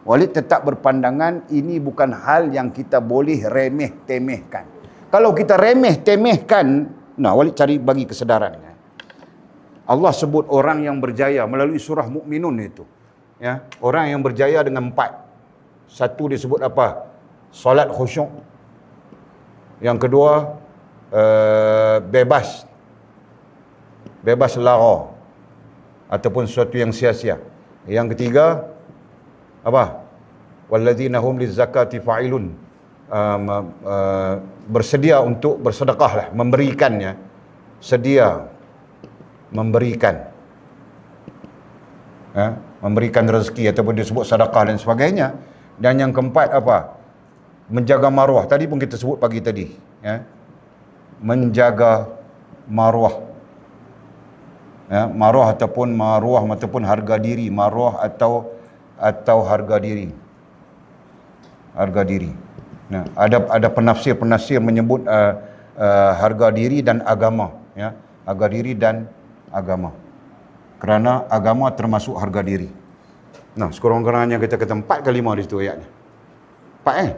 Walid tetap berpandangan ini bukan hal yang kita boleh remeh-temehkan. Kalau kita remeh-temehkan, nah, Walid cari bagi kesedaran, ya. Allah sebut orang yang berjaya melalui surah Mukminun itu, ya. Orang yang berjaya dengan 4. Satu disebut apa? Solat khusyuk. Yang kedua, bebas lara ataupun sesuatu yang sia-sia. Yang ketiga, apa? Walladzina hum lizakati fa'ilun. Bersedia untuk bersedekah lah, memberikannya. Sedia memberikan. Memberikan rezeki ataupun disebut sedekah dan sebagainya. Dan yang keempat apa? Menjaga maruah. Tadi pun kita sebut pagi tadi, ya. Menjaga maruah. Ya, maruah ataupun harga diri, maruah atau harga diri. Harga diri. Nah, ada penafsir menyebut harga diri dan agama, ya. Harga diri dan agama. Kerana agama termasuk harga diri. Nah, sekurang-kurangnya kita kata 4 ke 5 di situ ayatnya. 4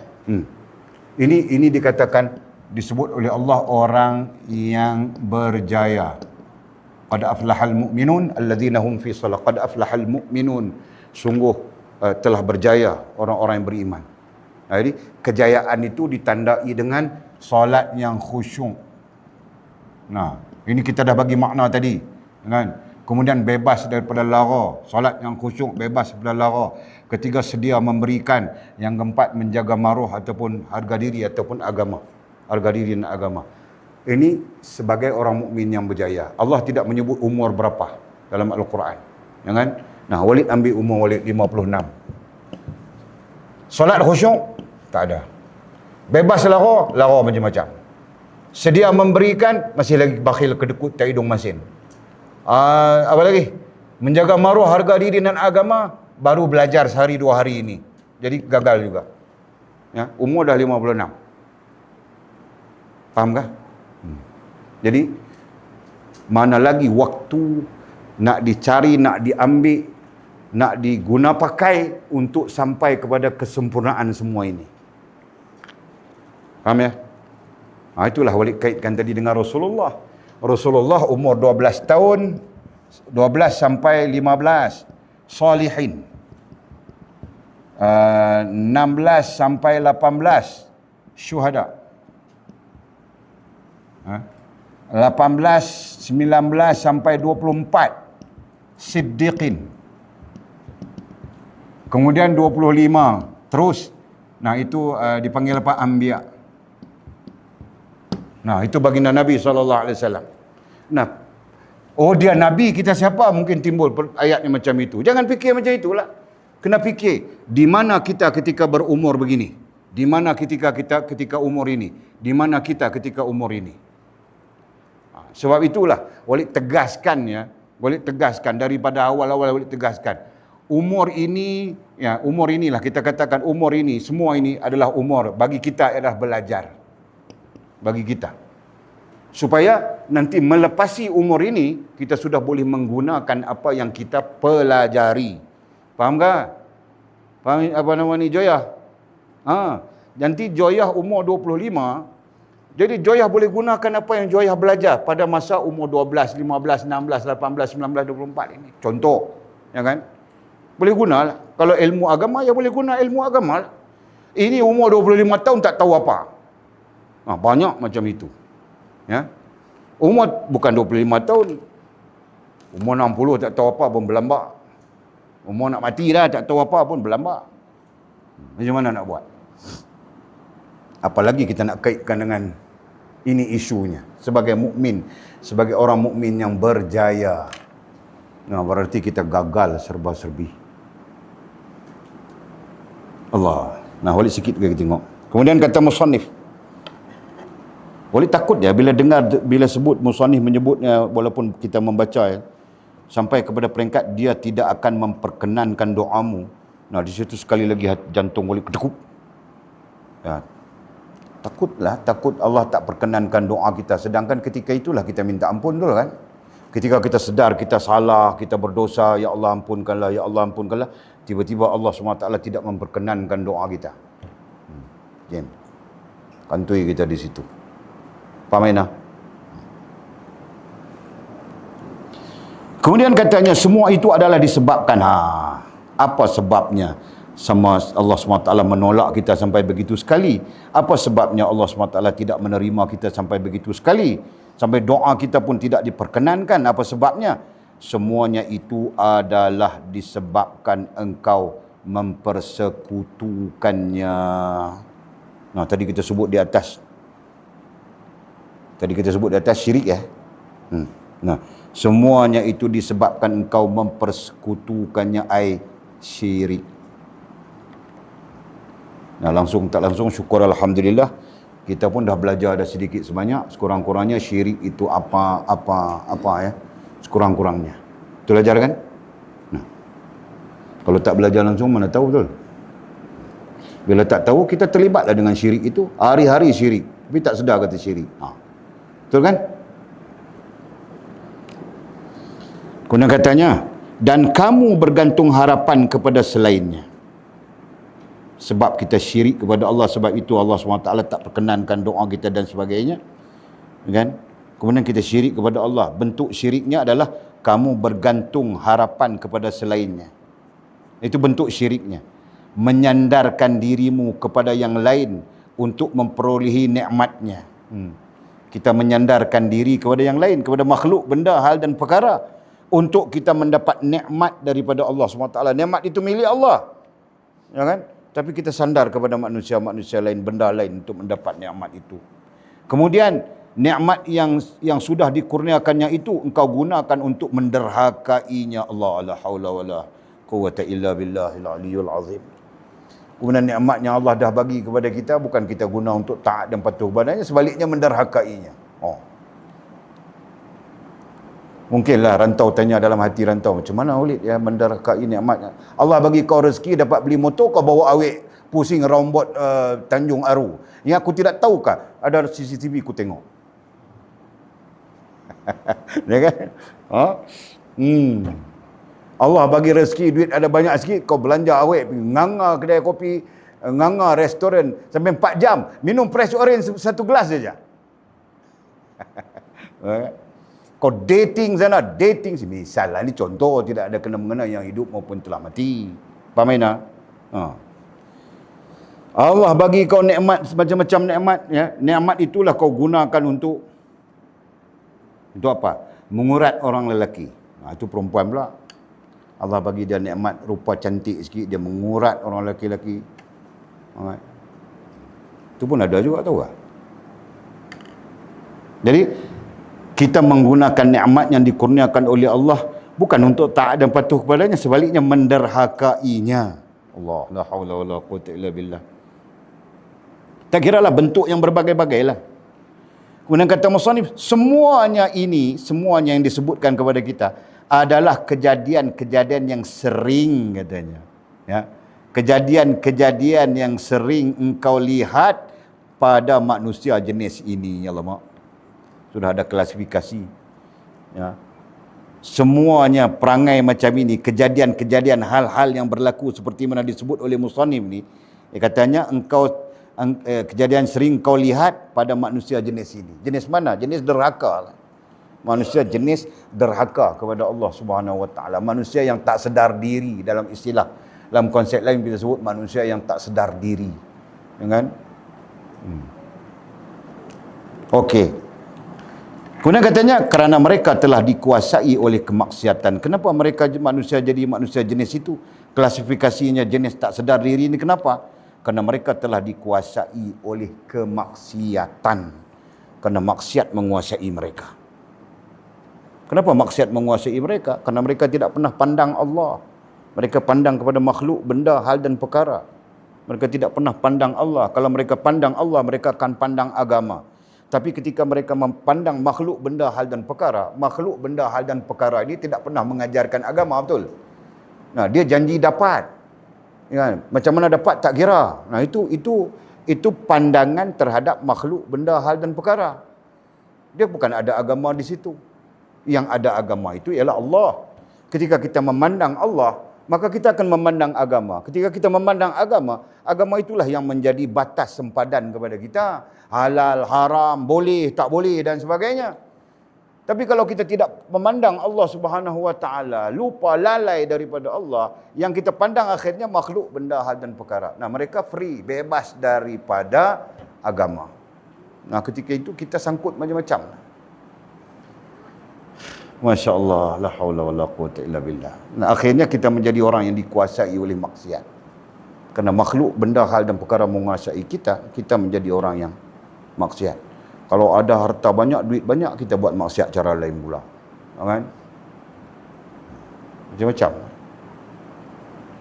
Ini dikatakan, disebut oleh Allah orang yang berjaya. Qad aflahal mu'minun alladzina hum fi shalah. Qad aflahal mu'minun. Sungguh telah berjaya orang-orang yang beriman. Jadi kejayaan itu ditandai dengan solat yang khusyuk. Nah, ini kita dah bagi makna tadi, kan? Kemudian bebas daripada lara, solat yang khusyuk, bebas daripada lara. Ketiga, sedia memberikan. Yang keempat, menjaga maruah ataupun harga diri ataupun agama. Harga diri dan agama. Ini sebagai orang mukmin yang berjaya. Allah tidak menyebut umur berapa dalam Al-Quran, ya kan? Nah, Walid ambil umur Walid 56. Solat khusyuk tak ada. Bebas lara macam-macam. Sedia memberikan, masih lagi bakhil kedekut tak hidung masin. Apa lagi? Menjaga maruah, harga diri dan agama, baru belajar sehari 2 hari ini. Jadi gagal juga. Ya, umur dah 56. Faham kah? Jadi mana lagi waktu nak dicari, nak diambil, nak diguna pakai untuk sampai kepada kesempurnaan semua ini. Faham ya? Itulah Walid kaitkan tadi dengan Rasulullah. Rasulullah umur 12 tahun, 12 sampai 15, salihin. 16 sampai 18, syuhada. 18, 19 sampai 24, siddiqin. Kemudian 25, terus. Nah, itu dipanggil apa? Anbiya. Nah, itu baginda Nabi SAW. Nah, oh dia Nabi, kita siapa? Mungkin timbul ayatnya macam itu. Jangan fikir macam itulah. Kena fikir, di mana kita ketika berumur begini? Di mana kita ketika umur ini? Di mana kita ketika umur ini? Sebab itulah Walid tegaskan, ya. Walid tegaskan daripada awal-awal, Walid tegaskan. Umur ini, ya, umur inilah kita katakan umur ini, semua ini adalah umur bagi kita adalah belajar. Bagi kita. Supaya nanti melepasi umur ini, kita sudah boleh menggunakan apa yang kita pelajari. Faham tak? Faham apa nama ni, Joyah? Nanti Joyah umur 25, jadi Joyah boleh gunakan apa yang Joyah belajar pada masa umur 12, 15, 16, 18, 19, 24 ini. Contoh, ya kan? Boleh gunalah. Kalau ilmu agama, ya boleh guna ilmu agama lah. Ini umur 25 tahun tak tahu apa. Banyak macam itu. Ya. Umur bukan 25 tahun. Umur 60 tak tahu apa pun berlambak. Umur nak mati dah tak tahu apa pun berlambak. Macam mana nak buat? Apalagi kita nak kaitkan dengan ini isunya. Sebagai mukmin, sebagai orang mukmin yang berjaya. Nah, berarti kita gagal serba-serbi. Allah. Nah, balik sikit kita tengok. Kemudian kata musannif. Boleh takut ya bila dengar, bila sebut musannif menyebutnya, walaupun kita membaca ya, sampai kepada peringkat dia tidak akan memperkenankan doamu. Nah, di situ sekali lagi jantung boleh kedekup. Ya. Takutlah, takut Allah tak perkenankan doa kita. Sedangkan ketika itulah kita minta ampun dulu kan. Ketika kita sedar kita salah, kita berdosa, ya Allah ampunkanlah, ya Allah ampunkanlah, tiba-tiba Allah SWT tidak memperkenankan doa kita. Jom. Kantui kita di situ. Faham tak? Kemudian katanya semua itu adalah disebabkan. Apa sebabnya? Sama Allah SWT menolak kita sampai begitu sekali. Apa sebabnya Allah SWT tidak menerima kita sampai begitu sekali? Sampai doa kita pun tidak diperkenankan. Apa sebabnya? Semuanya itu adalah disebabkan engkau mempersekutukannya. Nah, tadi kita sebut di atas. Syirik ya. Nah, semuanya itu disebabkan engkau mempersekutukannya, ai syirik. Nah, langsung tak langsung syukur alhamdulillah kita pun dah belajar dah sedikit sebanyak, sekurang-kurangnya syirik itu apa ya, sekurang-kurangnya. Betul ajar kan? Nah, kalau tak belajar langsung mana tahu betul. Bila tak tahu, kita terlibatlah dengan syirik itu. Hari-hari syirik. Tapi tak sedar kata syirik. Betul kan? Kemudian katanya, dan kamu bergantung harapan kepada selainnya. Sebab kita syirik kepada Allah, sebab itu Allah SWT tak perkenankan doa kita dan sebagainya. Kan? Kemudian kita syirik kepada Allah. Bentuk syiriknya adalah kamu bergantung harapan kepada selainnya. Itu bentuk syiriknya. Menyandarkan dirimu kepada yang lain untuk memperolehi nikmatnya. Kita menyandarkan diri kepada yang lain, kepada makhluk, benda, hal dan perkara untuk kita mendapat nikmat daripada Allah SWT. Nikmat itu milik Allah. Ya kan? Tapi kita sandar kepada manusia-manusia lain, benda lain untuk mendapat nikmat itu. Kemudian nikmat yang sudah dikurniakannya itu engkau gunakan untuk menderhakainya Allah. La haula wala quwwata illa billahil aliyyul azim. Kemudian nikmatnya Allah dah bagi kepada kita, bukan kita guna untuk taat dan patuh padanya, sebaliknya menderhakainya. Mungkinlah rantau tanya dalam hati rantau, macam mana Walid ya menderhakai nikmatnya? Allah bagi kau rezeki dapat beli motor, kau bawa awek pusing rombot Tanjung Aru. Yang aku tidak tahukah? Ada CCTV aku tengok. Ya kan? Allah bagi rezeki, duit ada banyak sikit, kau belanja awet, nganga kedai kopi, nganga restoran sampai 4 jam, minum fresh orange satu gelas saja. Kau dating sana, dating misal lah, ini contoh, tidak ada kena-mengena yang hidup maupun telah mati. Faham tak? Allah bagi kau nikmat, macam-macam nikmat, ya. Nikmat itulah kau gunakan untuk apa? Mengurat orang lelaki. Itu perempuan pula. Allah bagi dia nikmat rupa cantik sikit, dia mengurat orang lelaki-lelaki. Itu pun ada juga, tahu tak? Jadi kita menggunakan nikmat yang dikurniakan oleh Allah bukan untuk taat dan patuh kepadanya, sebaliknya menderhakainya. Allah, la haula wala quwwata illa billah. Tak kiralah bentuk yang berbagai-bagai lah. Kemudian kata musannif, semuanya yang disebutkan kepada kita adalah kejadian-kejadian yang sering, katanya. Ya. Kejadian-kejadian yang sering engkau lihat pada manusia jenis ini. Ya Allah, sudah ada klasifikasi. Ya. Semuanya perangai macam ini, kejadian-kejadian, hal-hal yang berlaku seperti mana disebut oleh musannif ni, katanya kejadian sering kau lihat pada manusia jenis ini. Jenis mana? Jenis derhaka. Manusia jenis derhaka kepada Allah Subhanahu Wa Taala. Manusia yang tak sedar diri, dalam istilah, dalam konsep lain kita sebut manusia yang tak sedar diri. Kan? Okey. Kemudian katanya kerana mereka telah dikuasai oleh kemaksiatan. Kenapa mereka manusia jadi manusia jenis itu? Klasifikasinya jenis tak sedar diri ini kenapa? Kerana mereka telah dikuasai oleh kemaksiatan. Kerana maksiat menguasai mereka. Kenapa maksiat menguasai mereka? Kerana mereka tidak pernah pandang Allah. Mereka pandang kepada makhluk, benda, hal dan perkara. Mereka tidak pernah pandang Allah. Kalau mereka pandang Allah, mereka akan pandang agama. Tapi ketika mereka memandang makhluk, benda, hal dan perkara, makhluk, benda, hal dan perkara ini tidak pernah mengajarkan agama, betul? Nah, dia janji dapat. Ya, macam mana dapat tak kira. Nah, itu pandangan terhadap makhluk, benda, hal dan perkara. Dia bukan ada agama di situ. Yang ada agama itu ialah Allah. Ketika kita memandang Allah, maka kita akan memandang agama. Ketika kita memandang agama, agama itulah yang menjadi batas sempadan kepada kita. Halal, haram, boleh, tak boleh dan sebagainya. Tapi kalau kita tidak memandang Allah Subhanahu Wa Taala, lupa, lalai daripada Allah, yang kita pandang akhirnya makhluk, benda, hal dan perkara. Nah, mereka free, bebas daripada agama. Nah, ketika itu kita sangkut macam-macam. Masya Allah, la haula wa la quwwata illa billah. Nah, akhirnya kita menjadi orang yang dikuasai oleh maksiat. Kerana makhluk, benda, hal dan perkara menguasai kita, kita menjadi orang yang maksiat. Kalau ada harta banyak, duit banyak, kita buat maksiat cara lain pula. Kan? Macam-macam.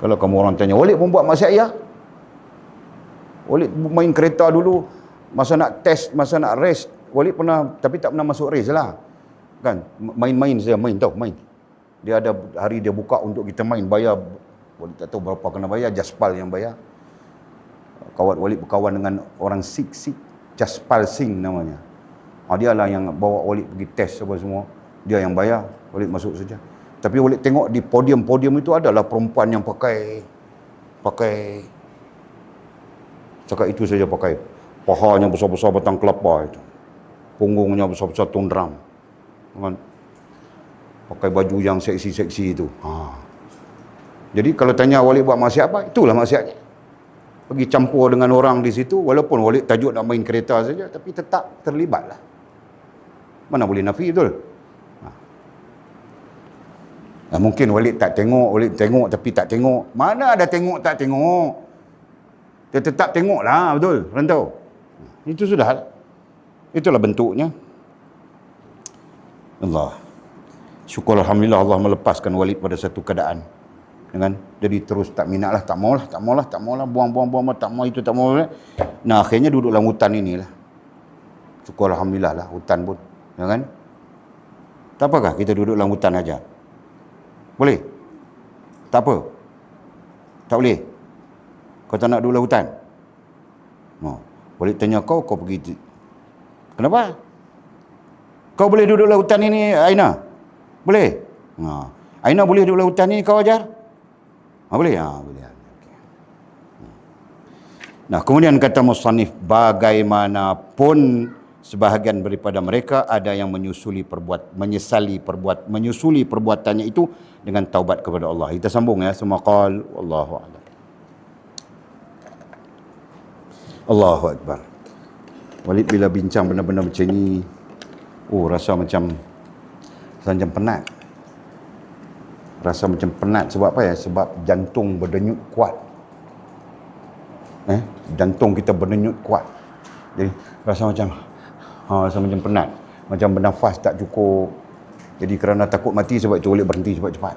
Kalau kamu orang tanya, Walid pun buat maksiat ya? Walid main kereta dulu, masa nak test, masa nak race, Walid pernah, tapi tak pernah masuk race lah. Kan, main-main saja, main. Dia ada hari dia buka untuk kita main, bayar, tak tahu berapa kena bayar, Jaspal yang bayar. Walid berkawan dengan orang Sikh, Jaspal Singh namanya. Dia lah yang bawa Walid pergi test apa semua. Dia yang bayar, Walid masuk saja. Tapi Walid tengok di podium itu adalah perempuan yang pakai cakap itu saja, pakai pahanya besar-besar batang kelapa itu, punggungnya besar-besar tundram, kan? Pakai baju yang seksi-seksi itu. Jadi kalau tanya Walid buat maksiat apa, itulah maksiatnya. Pergi campur dengan orang di situ, walaupun Walid tajuk nak main kereta saja, tapi tetap terlibatlah. Mana boleh nafi, betul? Mungkin Walid tengok tapi tak tengok. Mana ada tengok tak tengok? Dia tetap tengoklah, betul? Rantau. Itu sudah. Itulah bentuknya. Allah. Syukur Alhamdulillah Allah melepaskan Walid pada satu keadaan. Jadi terus tak minat lah, tak maulah, buang, tak mau itu, tak mau. Nah, akhirnya duduk dalam hutan inilah. Syukur Alhamdulillah lah, hutan pun. Kan? Tak apakah kita duduk dalam hutan aja? Boleh? Tak apa? Tak boleh? Kau tak nak duduk dalam hutan? Boleh tanya kau pergi. Kenapa? Kau boleh duduk dalam hutan ini, Aina? Boleh? Aina boleh duduk dalam hutan ini, kau ajar? Boleh? Boleh. Okay. Nah, kemudian kata musannif, bagaimanapun sebahagian daripada mereka ada yang menyusuli perbuatannya itu dengan taubat kepada Allah. Kita sambung ya, semua qal wallahu a'lam. Allahu akbar. Walid bila bincang benda-benda macam ni, rasa macam penat. Rasa macam penat sebab apa ya? Sebab jantung berdenyut kuat. Jantung kita berdenyut kuat. Jadi rasa macam penat. Macam bernafas tak cukup. Jadi kerana takut mati sebab itu boleh berhenti cepat-cepat.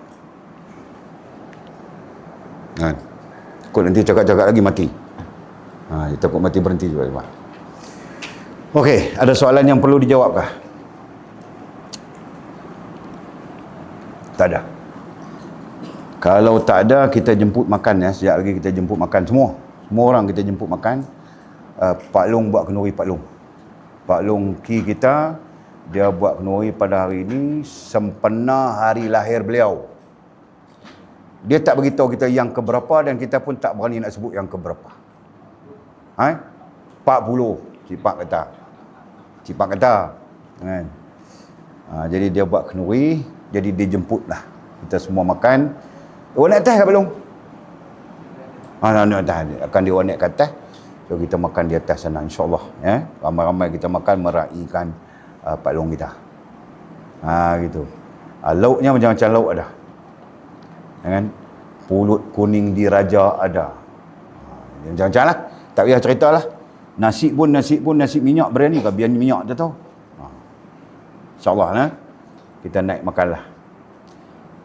Takut nanti cakap-cakap lagi mati. Takut mati berhenti cepat-cepat. Okey, ada soalan yang perlu dijawabkah? Tak ada. Kalau tak ada, kita jemput makan ya. Sekejap lagi kita jemput makan semua orang kita jemput makan. Pak Long buat kenduri Pak Long Ki kita, dia buat kenduri pada hari ini sempena hari lahir beliau. Dia tak beritahu kita yang keberapa dan kita pun tak berani nak sebut yang keberapa. 40 Cipak kata kan. Jadi dia buat kenduri, jadi dia jemputlah kita semua makan. Naik atas ke belum? Naik atas. Akan dia naik ke atas. So kita makan di atas sana insya-Allah ya. Ramai-ramai kita makan meraihkan Pak Long kita. Gitu. Lauknya macam-macam lauk ada. Kan? Pulut kuning diraja ada. Macam-macam lah. Tak payah ceritalah. Nasi pun nasi minyak berani ke biar minyak dia tahu. InsyaAllah kita naik makanlah.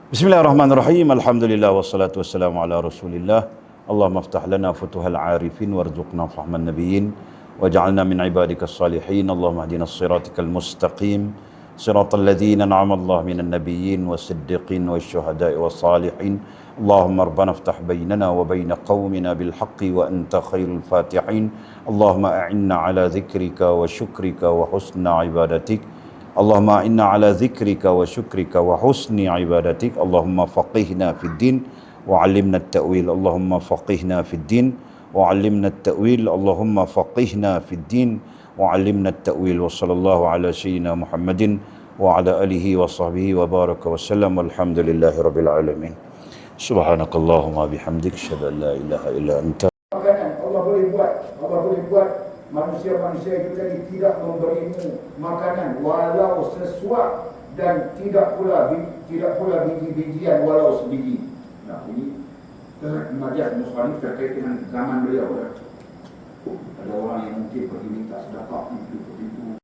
Bismillahirrahmanirrahim. Alhamdulillah wassalatu wassalamu ala Rasulillah. Allahumma aftah lana futuhal arifin warzuqna fahman nabiyyin waj'alna min ibadikas salihin. Allahumma hdina as-siratal mustaqim. Siratal ladzina an'ama Allah minan nabiyyin was-siddiqin wasyuhada'i was-salihin. Allahumma rabbana aftah bainana wa bain qaumina bil haqqi wa anta khairul fatihin. Allahumma a'inna ala dzikrika wa syukrika wa husna ibadatik. Allahumma inna ala zikrika wa syukrika wa husni ibadatik. Allahumma faqihna fid din wa 'allimna at-ta'wil. Allahumma faqihna fid din wa 'allimna at-ta'wil. Allahumma faqihna fid din wa 'allimna at-ta'wil. Wa sallallahu ala sayyidina Muhammadin wa ala alihi wa sahbihi wa baraka wa sallam. Walhamdulillahi rabbil alamin. Subhanakallahumma bihamdik asyhadu an la ilaha illa anta. Allah boleh buat manusia-manusia itu tadi tidak memberimu makanan walau sesuap dan tidak pula biji-bijian walau sebiji. Nah, ini majas muslim terkait dengan zaman beliau. Ada orang yang mungkin pergi minta sedekah itu